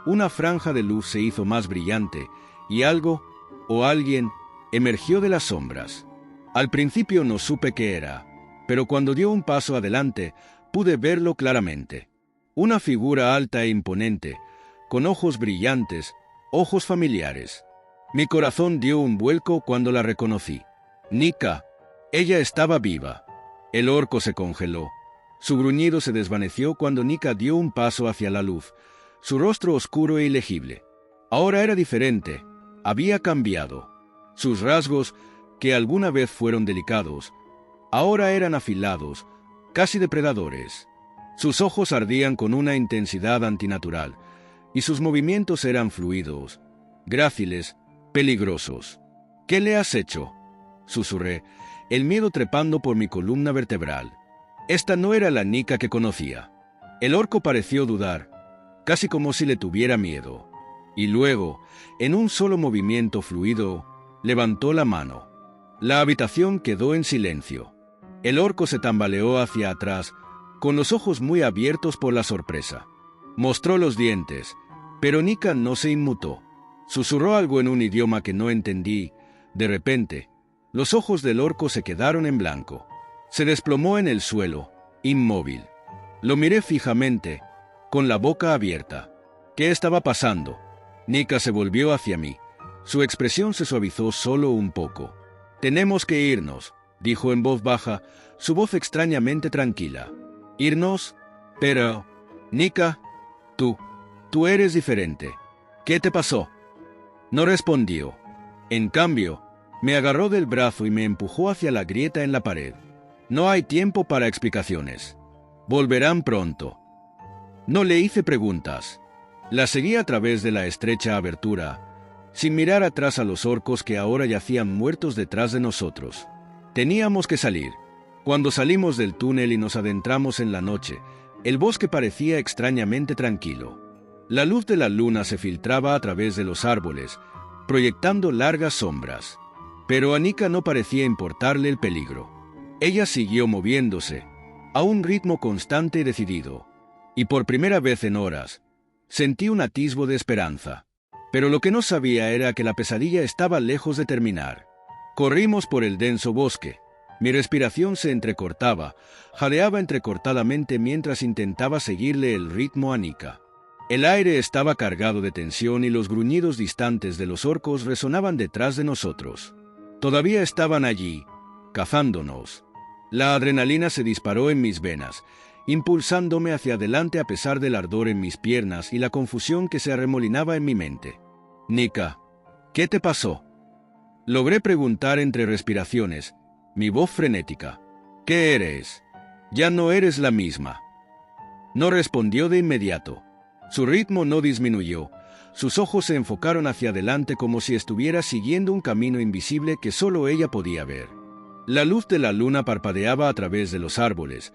[SPEAKER 1] una franja de luz se hizo más brillante, y algo, o alguien, emergió de las sombras. Al principio no supe qué era, pero cuando dio un paso adelante, pude verlo claramente. Una figura alta e imponente, con ojos brillantes, ojos familiares. Mi corazón dio un vuelco cuando la reconocí. Nika. Ella estaba viva. El orco se congeló. Su gruñido se desvaneció cuando Nika dio un paso hacia la luz, su rostro oscuro e ilegible. Ahora era diferente. Había cambiado. Sus rasgos, que alguna vez fueron delicados, ahora eran afilados, casi depredadores. Sus ojos ardían con una intensidad antinatural, y sus movimientos eran fluidos, gráciles, peligrosos. «¿Qué le has hecho?», susurré, el miedo trepando por mi columna vertebral. Esta no era la Nika que conocía. El orco pareció dudar, casi como si le tuviera miedo. Y luego, en un solo movimiento fluido, levantó la mano. La habitación quedó en silencio. El orco se tambaleó hacia atrás, con los ojos muy abiertos por la sorpresa. Mostró los dientes, pero Nika no se inmutó. Susurró algo en un idioma que no entendí. De repente, los ojos del orco se quedaron en blanco. Se desplomó en el suelo, inmóvil. Lo miré fijamente, con la boca abierta. ¿Qué estaba pasando? Nika se volvió hacia mí. Su expresión se suavizó solo un poco. «Tenemos que irnos», dijo en voz baja, su voz extrañamente tranquila. «¿Irnos? Pero, Nika, tú eres diferente. ¿Qué te pasó?». No respondió. En cambio, me agarró del brazo y me empujó hacia la grieta en la pared. «No hay tiempo para explicaciones. Volverán pronto». No le hice preguntas. La seguí a través de la estrecha abertura, sin mirar atrás a los orcos que ahora yacían muertos detrás de nosotros. Teníamos que salir. Cuando salimos del túnel y nos adentramos en la noche, el bosque parecía extrañamente tranquilo. La luz de la luna se filtraba a través de los árboles, proyectando largas sombras. Pero a Nika no parecía importarle el peligro. Ella siguió moviéndose, a un ritmo constante y decidido, y por primera vez en horas, sentí un atisbo de esperanza. Pero lo que no sabía era que la pesadilla estaba lejos de terminar. Corrimos por el denso bosque. Mi respiración se entrecortaba, jadeaba entrecortadamente mientras intentaba seguirle el ritmo a Nika. El aire estaba cargado de tensión y los gruñidos distantes de los orcos resonaban detrás de nosotros. Todavía estaban allí, cazándonos. La adrenalina se disparó en mis venas, impulsándome hacia adelante a pesar del ardor en mis piernas y la confusión que se arremolinaba en mi mente. «Nika, ¿qué te pasó?». Logré preguntar entre respiraciones, mi voz frenética. «¿Qué eres? Ya no eres la misma». No respondió de inmediato. Su ritmo no disminuyó. Sus ojos se enfocaron hacia adelante como si estuviera siguiendo un camino invisible que solo ella podía ver. La luz de la luna parpadeaba a través de los árboles,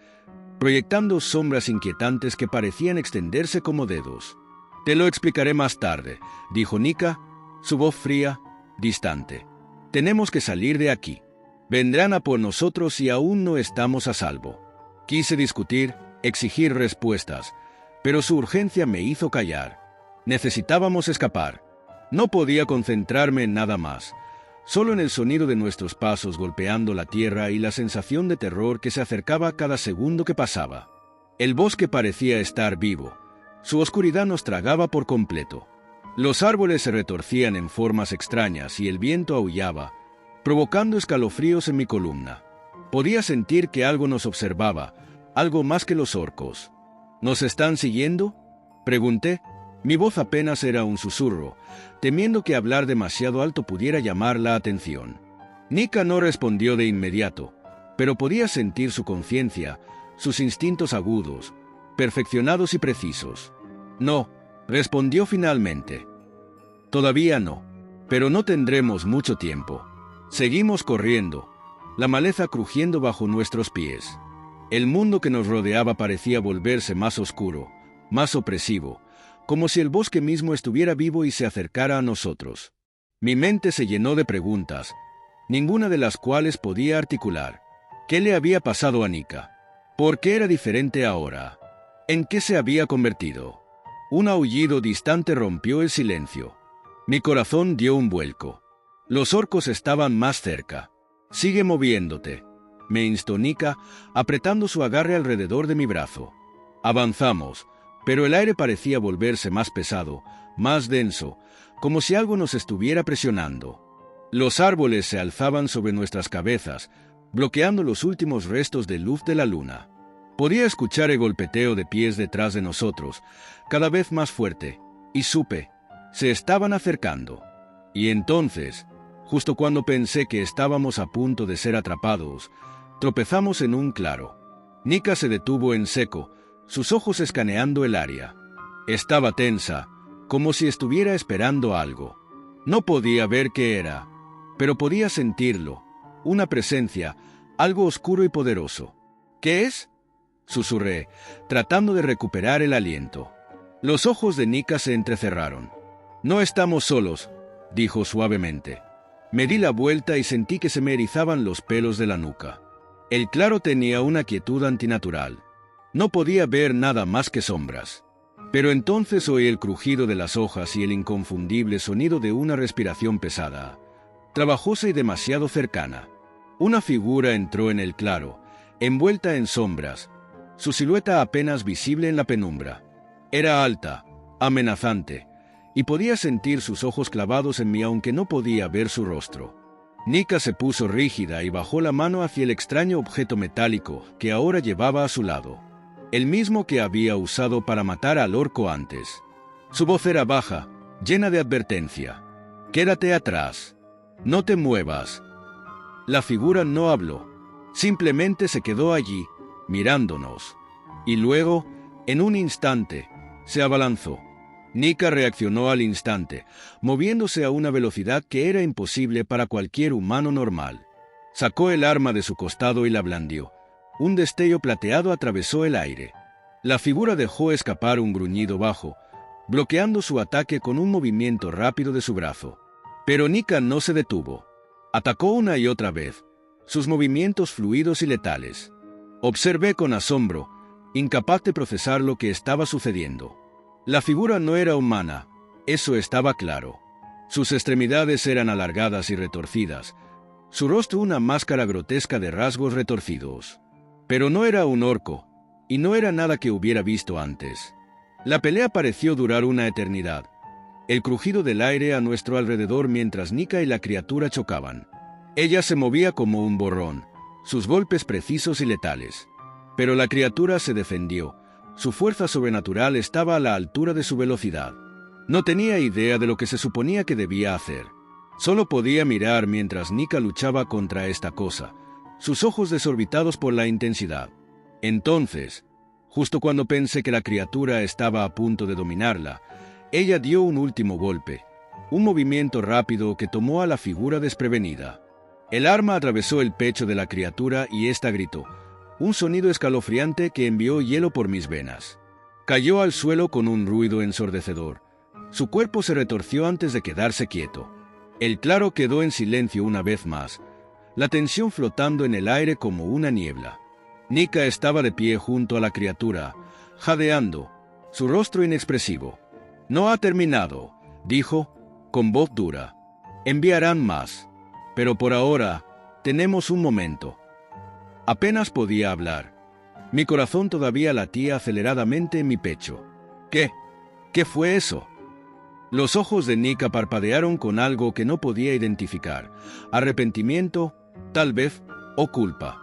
[SPEAKER 1] proyectando sombras inquietantes que parecían extenderse como dedos. «Te lo explicaré más tarde», dijo Nika, su voz fría, distante. «Tenemos que salir de aquí. Vendrán a por nosotros y aún no estamos a salvo». Quise discutir, exigir respuestas, pero su urgencia me hizo callar. Necesitábamos escapar. No podía concentrarme en nada más, solo en el sonido de nuestros pasos golpeando la tierra y la sensación de terror que se acercaba cada segundo que pasaba. El bosque parecía estar vivo. Su oscuridad nos tragaba por completo. Los árboles se retorcían en formas extrañas y el viento aullaba, provocando escalofríos en mi columna. Podía sentir que algo nos observaba, algo más que los orcos. ¿Nos están siguiendo?, pregunté. Mi voz apenas era un susurro, temiendo que hablar demasiado alto pudiera llamar la atención. Nika no respondió de inmediato, pero podía sentir su conciencia, sus instintos agudos, perfeccionados y precisos. No, respondió finalmente. Todavía no, pero no tendremos mucho tiempo. Seguimos corriendo, la maleza crujiendo bajo nuestros pies. El mundo que nos rodeaba parecía volverse más oscuro, más opresivo, como si el bosque mismo estuviera vivo y se acercara a nosotros. Mi mente se llenó de preguntas, ninguna de las cuales podía articular. ¿Qué le había pasado a Nika? ¿Por qué era diferente ahora? ¿En qué se había convertido? Un aullido distante rompió el silencio. Mi corazón dio un vuelco. Los orcos estaban más cerca. «Sigue moviéndote», me instó Nika, apretando su agarre alrededor de mi brazo. Avanzamos, pero el aire parecía volverse más pesado, más denso, como si algo nos estuviera presionando. Los árboles se alzaban sobre nuestras cabezas, bloqueando los últimos restos de luz de la luna. Podía escuchar el golpeteo de pies detrás de nosotros, cada vez más fuerte, y supe, se estaban acercando. Y entonces, justo cuando pensé que estábamos a punto de ser atrapados, tropezamos en un claro. Nika se detuvo en seco, sus ojos escaneando el área. Estaba tensa, como si estuviera esperando algo. No podía ver qué era, pero podía sentirlo, una presencia, algo oscuro y poderoso. ¿Qué es?, susurré, tratando de recuperar el aliento. Los ojos de Nika se entrecerraron. «No estamos solos», dijo suavemente. Me di la vuelta y sentí que se me erizaban los pelos de la nuca. El claro tenía una quietud antinatural. No podía ver nada más que sombras. Pero entonces oí el crujido de las hojas y el inconfundible sonido de una respiración pesada, trabajosa y demasiado cercana. Una figura entró en el claro, envuelta en sombras, su silueta apenas visible en la penumbra. Era alta, amenazante, y podía sentir sus ojos clavados en mí aunque no podía ver su rostro. Nika se puso rígida y bajó la mano hacia el extraño objeto metálico que ahora llevaba a su lado, el mismo que había usado para matar al orco antes. Su voz era baja, llena de advertencia. «Quédate atrás. No te muevas». La figura no habló, simplemente se quedó allí, mirándonos. Y luego, en un instante, se abalanzó. Nika reaccionó al instante, moviéndose a una velocidad que era imposible para cualquier humano normal. Sacó el arma de su costado y la blandió. Un destello plateado atravesó el aire. La figura dejó escapar un gruñido bajo, bloqueando su ataque con un movimiento rápido de su brazo. Pero Nika no se detuvo. Atacó una y otra vez, sus movimientos fluidos y letales. Observé con asombro, incapaz de procesar lo que estaba sucediendo. La figura no era humana, eso estaba claro. Sus extremidades eran alargadas y retorcidas, su rostro una máscara grotesca de rasgos retorcidos. Pero no era un orco, y no era nada que hubiera visto antes. La pelea pareció durar una eternidad. El crujido del aire a nuestro alrededor mientras Nika y la criatura chocaban. Ella se movía como un borrón, sus golpes precisos y letales. Pero la criatura se defendió. Su fuerza sobrenatural estaba a la altura de su velocidad. No tenía idea de lo que se suponía que debía hacer. Solo podía mirar mientras Nika luchaba contra esta cosa, sus ojos desorbitados por la intensidad. Entonces, justo cuando pensé que la criatura estaba a punto de dominarla, ella dio un último golpe, un movimiento rápido que tomó a la figura desprevenida. El arma atravesó el pecho de la criatura y ésta gritó, un sonido escalofriante que envió hielo por mis venas. Cayó al suelo con un ruido ensordecedor. Su cuerpo se retorció antes de quedarse quieto. El claro quedó en silencio una vez más, la tensión flotando en el aire como una niebla. Nika estaba de pie junto a la criatura, jadeando, su rostro inexpresivo. «No ha terminado», dijo, con voz dura. «Enviarán más. Pero por ahora, tenemos un momento». Apenas podía hablar. Mi corazón todavía latía aceleradamente en mi pecho. ¿Qué? ¿Qué fue eso? Los ojos de Nika parpadearon con algo que no podía identificar. Arrepentimiento, tal vez, o culpa.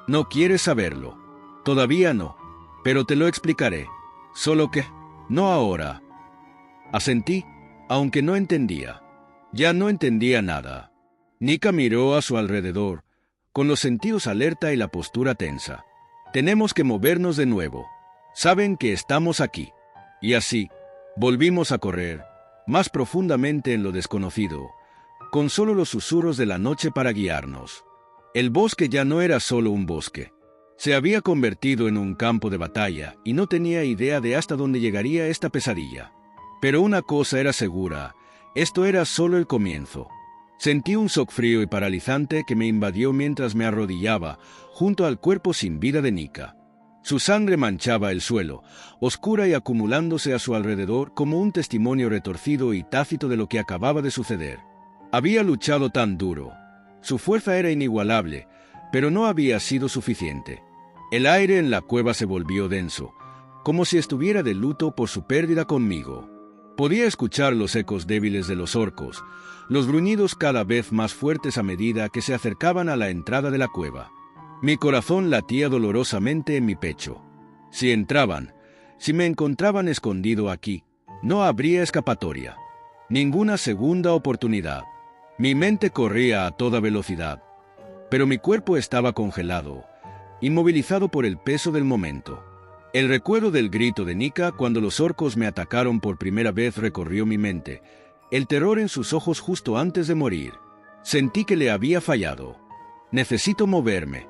[SPEAKER 1] No quieres saberlo. Todavía no. Pero te lo explicaré. Solo que, no ahora. Asentí, aunque no entendía. Ya no entendía nada. Nika miró a su alrededor, con los sentidos alerta y la postura tensa. Tenemos que movernos de nuevo. Saben que estamos aquí. Y así, volvimos a correr, más profundamente en lo desconocido, con solo los susurros de la noche para guiarnos. El bosque ya no era solo un bosque. Se había convertido en un campo de batalla y no tenía idea de hasta dónde llegaría esta pesadilla. Pero una cosa era segura, esto era solo el comienzo. Sentí un shock frío y paralizante que me invadió mientras me arrodillaba junto al cuerpo sin vida de Nika. Su sangre manchaba el suelo, oscura y acumulándose a su alrededor como un testimonio retorcido y tácito de lo que acababa de suceder. Había luchado tan duro. Su fuerza era inigualable, pero no había sido suficiente. El aire en la cueva se volvió denso, como si estuviera de luto por su pérdida conmigo. Podía escuchar los ecos débiles de los orcos, los gruñidos cada vez más fuertes a medida que se acercaban a la entrada de la cueva. Mi corazón latía dolorosamente en mi pecho. Si entraban, si me encontraban escondido aquí, no habría escapatoria. Ninguna segunda oportunidad. Mi mente corría a toda velocidad, pero mi cuerpo estaba congelado, inmovilizado por el peso del momento. El recuerdo del grito de Nika cuando los orcos me atacaron por primera vez recorrió mi mente, el terror en sus ojos justo antes de morir. Sentí que le había fallado. Necesito moverme.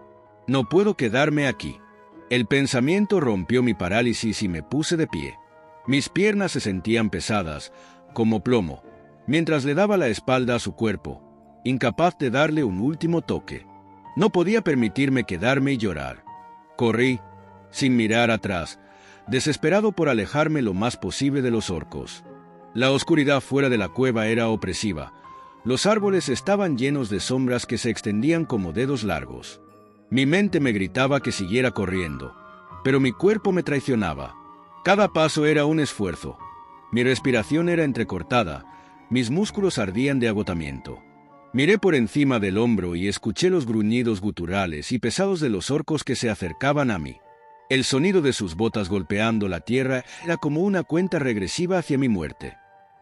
[SPEAKER 1] No puedo quedarme aquí. El pensamiento rompió mi parálisis y me puse de pie. Mis piernas se sentían pesadas, como plomo, mientras le daba la espalda a su cuerpo, incapaz de darle un último toque. No podía permitirme quedarme y llorar. Corrí, sin mirar atrás, desesperado por alejarme lo más posible de los orcos. La oscuridad fuera de la cueva era opresiva. Los árboles estaban llenos de sombras que se extendían como dedos largos. Mi mente me gritaba que siguiera corriendo, pero mi cuerpo me traicionaba. Cada paso era un esfuerzo. Mi respiración era entrecortada, mis músculos ardían de agotamiento. Miré por encima del hombro y escuché los gruñidos guturales y pesados de los orcos que se acercaban a mí. El sonido de sus botas golpeando la tierra era como una cuenta regresiva hacia mi muerte.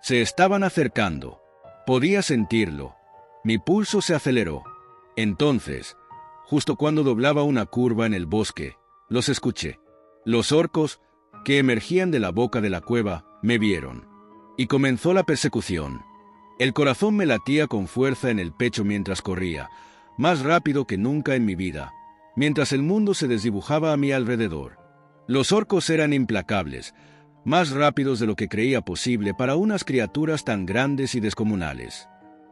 [SPEAKER 1] Se estaban acercando. Podía sentirlo. Mi pulso se aceleró. Entonces, justo cuando doblaba una curva en el bosque, los escuché. Los orcos, que emergían de la boca de la cueva, me vieron. Y comenzó la persecución. El corazón me latía con fuerza en el pecho mientras corría, más rápido que nunca en mi vida, mientras el mundo se desdibujaba a mi alrededor. Los orcos eran implacables, más rápidos de lo que creía posible para unas criaturas tan grandes y descomunales.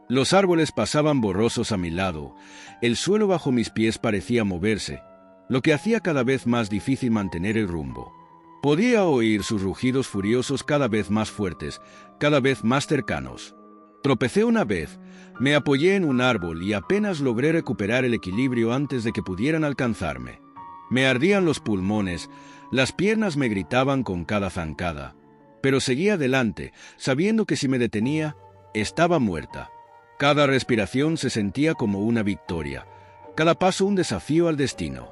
[SPEAKER 1] Los árboles pasaban borrosos a mi lado, el suelo bajo mis pies parecía moverse, lo que hacía cada vez más difícil mantener el rumbo. Podía oír sus rugidos furiosos cada vez más fuertes, cada vez más cercanos. Tropecé una vez, me apoyé en un árbol y apenas logré recuperar el equilibrio antes de que pudieran alcanzarme. Me ardían los pulmones, las piernas me gritaban con cada zancada, pero seguía adelante, sabiendo que si me detenía, estaba muerta. Cada respiración se sentía como una victoria, cada paso un desafío al destino.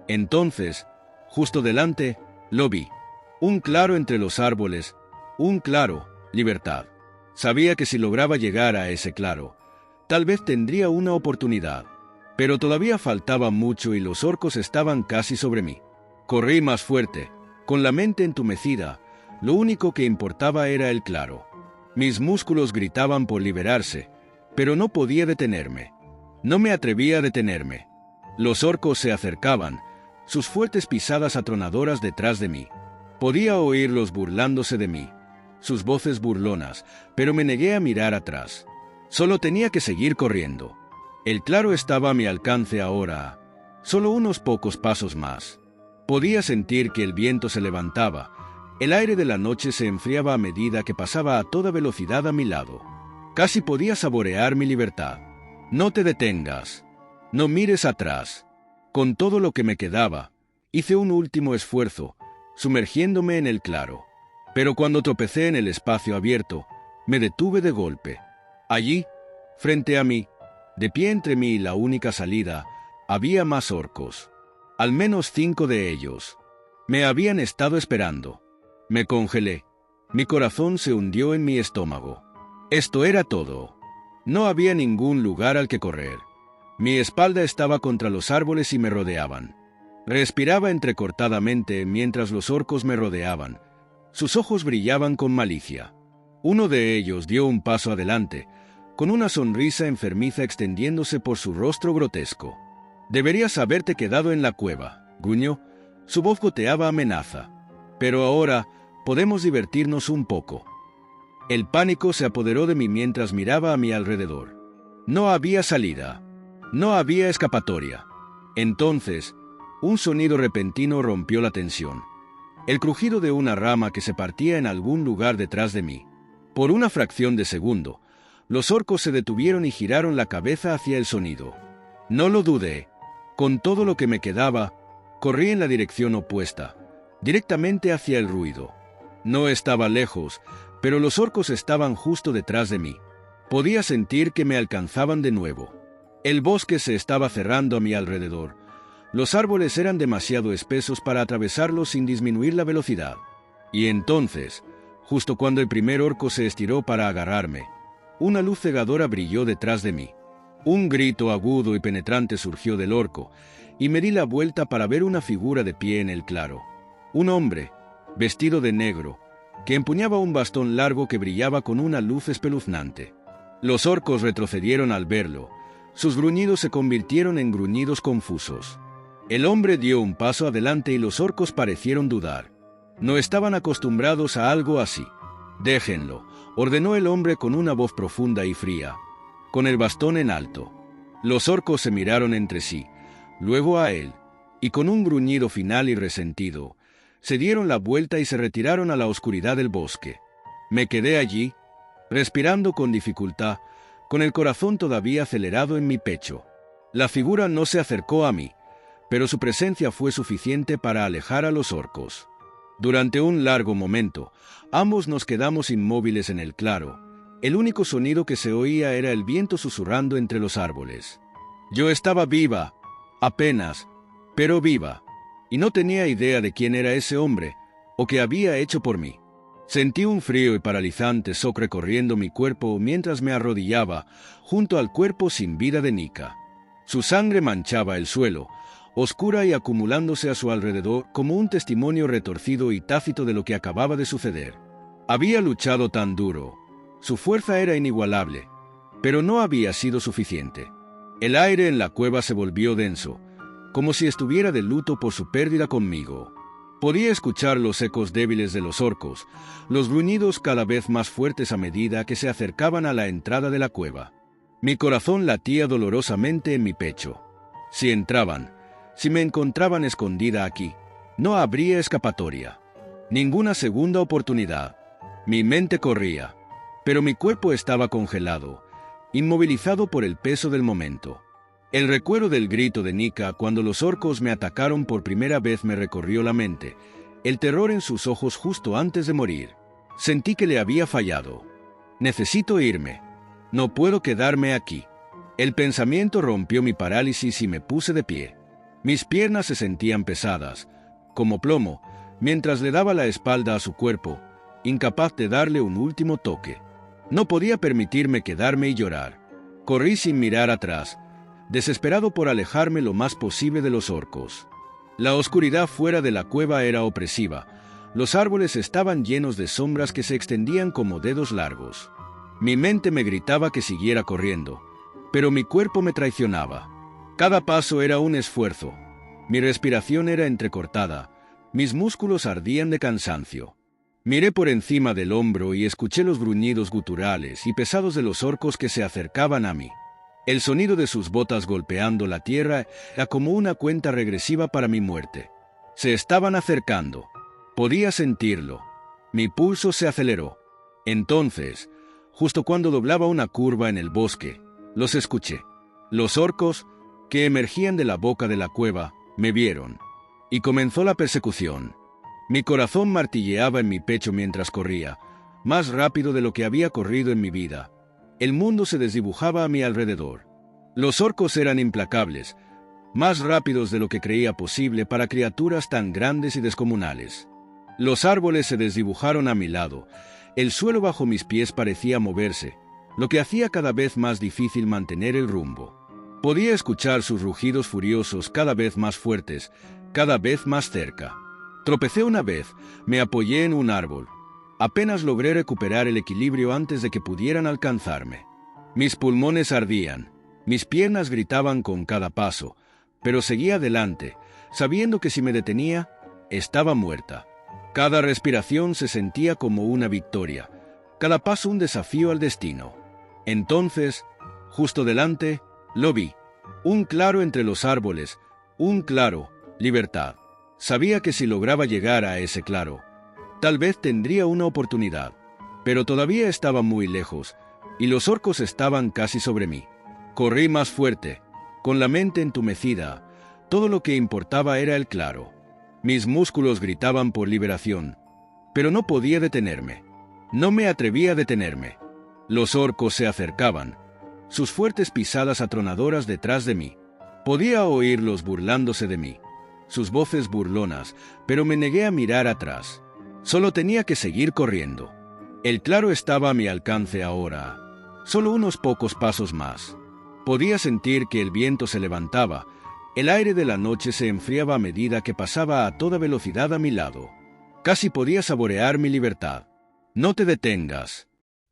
[SPEAKER 1] Entonces, justo delante, lo vi. Un claro entre los árboles, un claro, libertad. Sabía que si lograba llegar a ese claro, tal vez tendría una oportunidad. Pero todavía faltaba mucho y los orcos estaban casi sobre mí. Corrí más fuerte, con la mente entumecida. Lo único que importaba era el claro. Mis músculos gritaban por liberarse, pero no podía detenerme. No me atrevía a detenerme. Los orcos se acercaban, sus fuertes pisadas atronadoras detrás de mí. Podía oírlos burlándose de mí, sus voces burlonas, pero me negué a mirar atrás. Solo tenía que seguir corriendo. El claro estaba a mi alcance ahora, solo unos pocos pasos más. Podía sentir que el viento se levantaba, el aire de la noche se enfriaba a medida que pasaba a toda velocidad a mi lado. Casi podía saborear mi libertad. No te detengas. No mires atrás. Con todo lo que me quedaba, hice un último esfuerzo, sumergiéndome en el claro. Pero cuando tropecé en el espacio abierto, Me detuve de golpe. Allí, frente a mí, de pie entre mí y la única salida, había más orcos. Al menos 5 de ellos. Me habían estado esperando. Me congelé. Mi corazón se hundió en mi estómago. Esto era todo. No había ningún lugar al que correr. Mi espalda estaba contra los árboles y me rodeaban. Respiraba entrecortadamente mientras los orcos me rodeaban. Sus ojos brillaban con malicia. Uno de ellos dio un paso adelante, con una sonrisa enfermiza extendiéndose por su rostro grotesco. «Deberías haberte quedado en la cueva», gruñó. Su voz goteaba amenaza. «Pero ahora podemos divertirnos un poco». El pánico se apoderó de mí mientras miraba a mi alrededor. No había salida. No había escapatoria. Entonces, un sonido repentino rompió la tensión. El crujido de una rama que se partía en algún lugar detrás de mí. Por una fracción de segundo, los orcos se detuvieron y giraron la cabeza hacia el sonido. No lo dudé. Con todo lo que me quedaba, corrí en la dirección opuesta, directamente hacia el ruido. No estaba lejos, pero los orcos estaban justo detrás de mí. Podía sentir que me alcanzaban de nuevo. El bosque se estaba cerrando a mi alrededor. Los árboles eran demasiado espesos para atravesarlos sin disminuir la velocidad. Y entonces, justo cuando el primer orco se estiró para agarrarme, una luz cegadora brilló detrás de mí. Un grito agudo y penetrante surgió del orco, y me di la vuelta para ver una figura de pie en el claro. Un hombre, vestido de negro, que empuñaba un bastón largo que brillaba con una luz espeluznante. Los orcos retrocedieron al verlo. Sus gruñidos se convirtieron en gruñidos confusos. El hombre dio un paso adelante y los orcos parecieron dudar. No estaban acostumbrados a algo así. «Déjenlo», ordenó el hombre con una voz profunda y fría, con el bastón en alto. Los orcos se miraron entre sí, luego a él, y con un gruñido final y resentido, se dieron la vuelta y se retiraron a la oscuridad del bosque. Me quedé allí, respirando con dificultad, con el corazón todavía acelerado en mi pecho. La figura no se acercó a mí, pero su presencia fue suficiente para alejar a los orcos. Durante un largo momento, ambos nos quedamos inmóviles en el claro. El único sonido que se oía era el viento susurrando entre los árboles. Yo estaba viva, apenas, pero viva, y no tenía idea de quién era ese hombre, o qué había hecho por mí. Sentí un frío y paralizante shock recorriendo mi cuerpo mientras me arrodillaba junto al cuerpo sin vida de Nika. Su sangre manchaba el suelo, oscura y acumulándose a su alrededor como un testimonio retorcido y tácito de lo que acababa de suceder. Había luchado tan duro. Su fuerza era inigualable, pero no había sido suficiente. El aire en la cueva se volvió denso, como si estuviera de luto por su pérdida conmigo. Podía escuchar los ecos débiles de los orcos, los gruñidos cada vez más fuertes a medida que se acercaban a la entrada de la cueva. Mi corazón latía dolorosamente en mi pecho. Si entraban, si me encontraban escondida aquí, no habría escapatoria. Ninguna segunda oportunidad. Mi mente corría, pero mi cuerpo estaba congelado, inmovilizado por el peso del momento. El recuerdo del grito de Nika cuando los orcos me atacaron por primera vez me recorrió la mente, el terror en sus ojos justo antes de morir. Sentí que le había fallado. Necesito irme. No puedo quedarme aquí. El pensamiento rompió mi parálisis y me puse de pie. Mis piernas se sentían pesadas, como plomo, mientras le daba la espalda a su cuerpo, incapaz de darle un último toque. No podía permitirme quedarme y llorar. Corrí sin mirar atrás, desesperado por alejarme lo más posible de los orcos. La oscuridad fuera de la cueva era opresiva. Los árboles estaban llenos de sombras que se extendían como dedos largos. Mi mente me gritaba que siguiera corriendo, pero mi cuerpo me traicionaba. Cada paso era un esfuerzo. Mi respiración era entrecortada. Mis músculos ardían de cansancio. Miré por encima del hombro y escuché los gruñidos guturales y pesados de los orcos que se acercaban a mí. El sonido de sus botas golpeando la tierra era como una cuenta regresiva para mi muerte. Se estaban acercando. Podía sentirlo. Mi pulso se aceleró. Entonces, justo cuando doblaba una curva en el bosque, los escuché. Los orcos, que emergían de la boca de la cueva, me vieron. Y comenzó la persecución. Mi corazón martilleaba en mi pecho mientras corría, más rápido de lo que había corrido en mi vida. El mundo se desdibujaba a mi alrededor. Los orcos eran implacables, más rápidos de lo que creía posible para criaturas tan grandes y descomunales. Los árboles se desdibujaron a mi lado. El suelo bajo mis pies parecía moverse, lo que hacía cada vez más difícil mantener el rumbo. Podía escuchar sus rugidos furiosos cada vez más fuertes, cada vez más cerca. Tropecé una vez, me apoyé en un árbol. Apenas logré recuperar el equilibrio antes de que pudieran alcanzarme. Mis pulmones ardían, mis piernas gritaban con cada paso, pero seguía adelante, sabiendo que si me detenía, estaba muerta. Cada respiración se sentía como una victoria, cada paso un desafío al destino. Entonces, justo delante, lo vi. Un claro entre los árboles, un claro, libertad. Sabía que si lograba llegar a ese claro, tal vez tendría una oportunidad, pero todavía estaba muy lejos, y los orcos estaban casi sobre mí. Corrí más fuerte, con la mente entumecida. Todo lo que importaba era el claro. Mis músculos gritaban por liberación, pero no podía detenerme. No me atrevía a detenerme. Los orcos se acercaban, sus fuertes pisadas atronadoras detrás de mí. Podía oírlos burlándose de mí, sus voces burlonas, pero me negué a mirar atrás. Solo tenía que seguir corriendo. El claro estaba a mi alcance ahora. Solo unos pocos pasos más. Podía sentir que el viento se levantaba. El aire de la noche se enfriaba a medida que pasaba a toda velocidad a mi lado. Casi podía saborear mi libertad. No te detengas.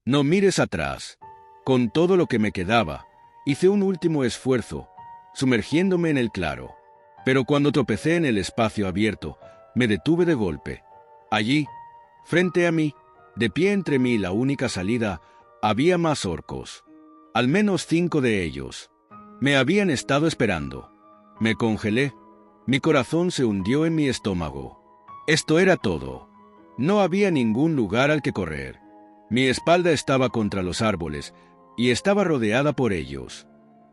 [SPEAKER 1] No mires atrás. Con todo lo que me quedaba, hice un último esfuerzo, sumergiéndome en el claro. Pero cuando tropecé en el espacio abierto, me detuve de golpe. Allí, frente a mí, de pie entre mí y la única salida, había más orcos. Al menos 5 de ellos. Me habían estado esperando. Me congelé. Mi corazón se hundió en mi estómago. Esto era todo. No había ningún lugar al que correr. Mi espalda estaba contra los árboles, y estaba rodeada por ellos.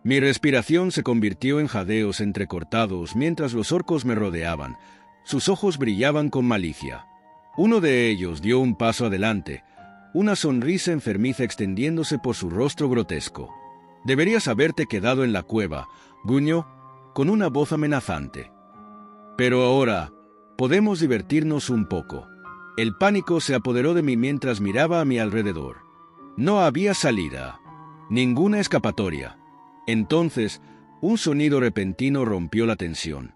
[SPEAKER 1] Mi respiración se convirtió en jadeos entrecortados mientras los orcos me rodeaban. Sus ojos brillaban con malicia. Uno de ellos dio un paso adelante, una sonrisa enfermiza extendiéndose por su rostro grotesco. «Deberías haberte quedado en la cueva», gruñó, con una voz amenazante. «Pero ahora, podemos divertirnos un poco». El pánico se apoderó de mí mientras miraba a mi alrededor. No había salida. Ninguna escapatoria. Entonces, un sonido repentino rompió la tensión.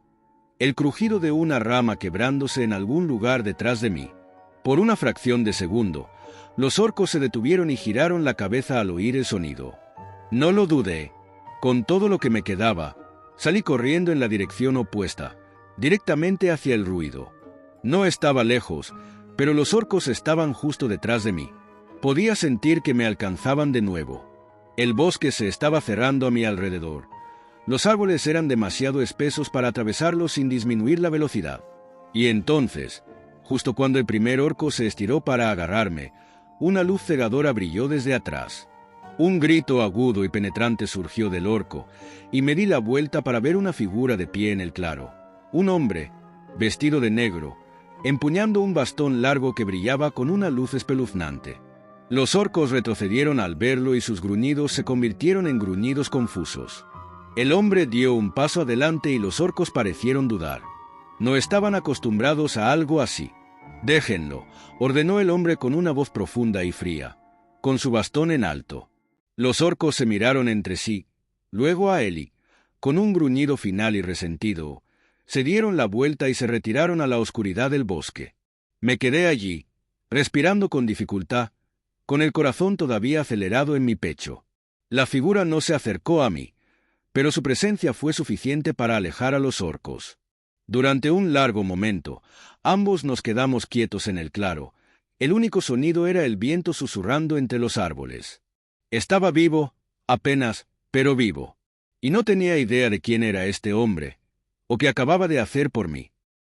[SPEAKER 1] El crujido de una rama quebrándose en algún lugar detrás de mí. Por una fracción de segundo, los orcos se detuvieron y giraron la cabeza al oír el sonido. No lo dudé. Con todo lo que me quedaba, salí corriendo en la dirección opuesta, directamente hacia el ruido. No estaba lejos, pero los orcos estaban justo detrás de mí. Podía sentir que me alcanzaban de nuevo. El bosque se estaba cerrando a mi alrededor. Los árboles eran demasiado espesos para atravesarlos sin disminuir la velocidad. Y entonces, justo cuando el primer orco se estiró para agarrarme, una luz cegadora brilló desde atrás. Un grito agudo y penetrante surgió del orco, y me di la vuelta para ver una figura de pie en el claro. Un hombre, vestido de negro, empuñando un bastón largo que brillaba con una luz espeluznante. Los orcos retrocedieron al verlo y sus gruñidos se convirtieron en gruñidos confusos. El hombre dio un paso adelante y los orcos parecieron dudar. No estaban acostumbrados a algo así. «Déjenlo», ordenó el hombre con una voz profunda y fría, con su bastón en alto. Los orcos se miraron entre sí, luego a Eli, con un gruñido final y resentido, se dieron la vuelta y se retiraron a la oscuridad del bosque. Me quedé allí, respirando con dificultad, con el corazón todavía acelerado en mi pecho. La figura no se acercó a mí, pero su presencia fue suficiente para alejar a los orcos. Durante un largo momento, ambos nos quedamos quietos en el claro. El único sonido era el viento susurrando entre los árboles. Estaba vivo, apenas, pero vivo. Y no tenía idea de quién era este hombre, o qué acababa de hacer por mí.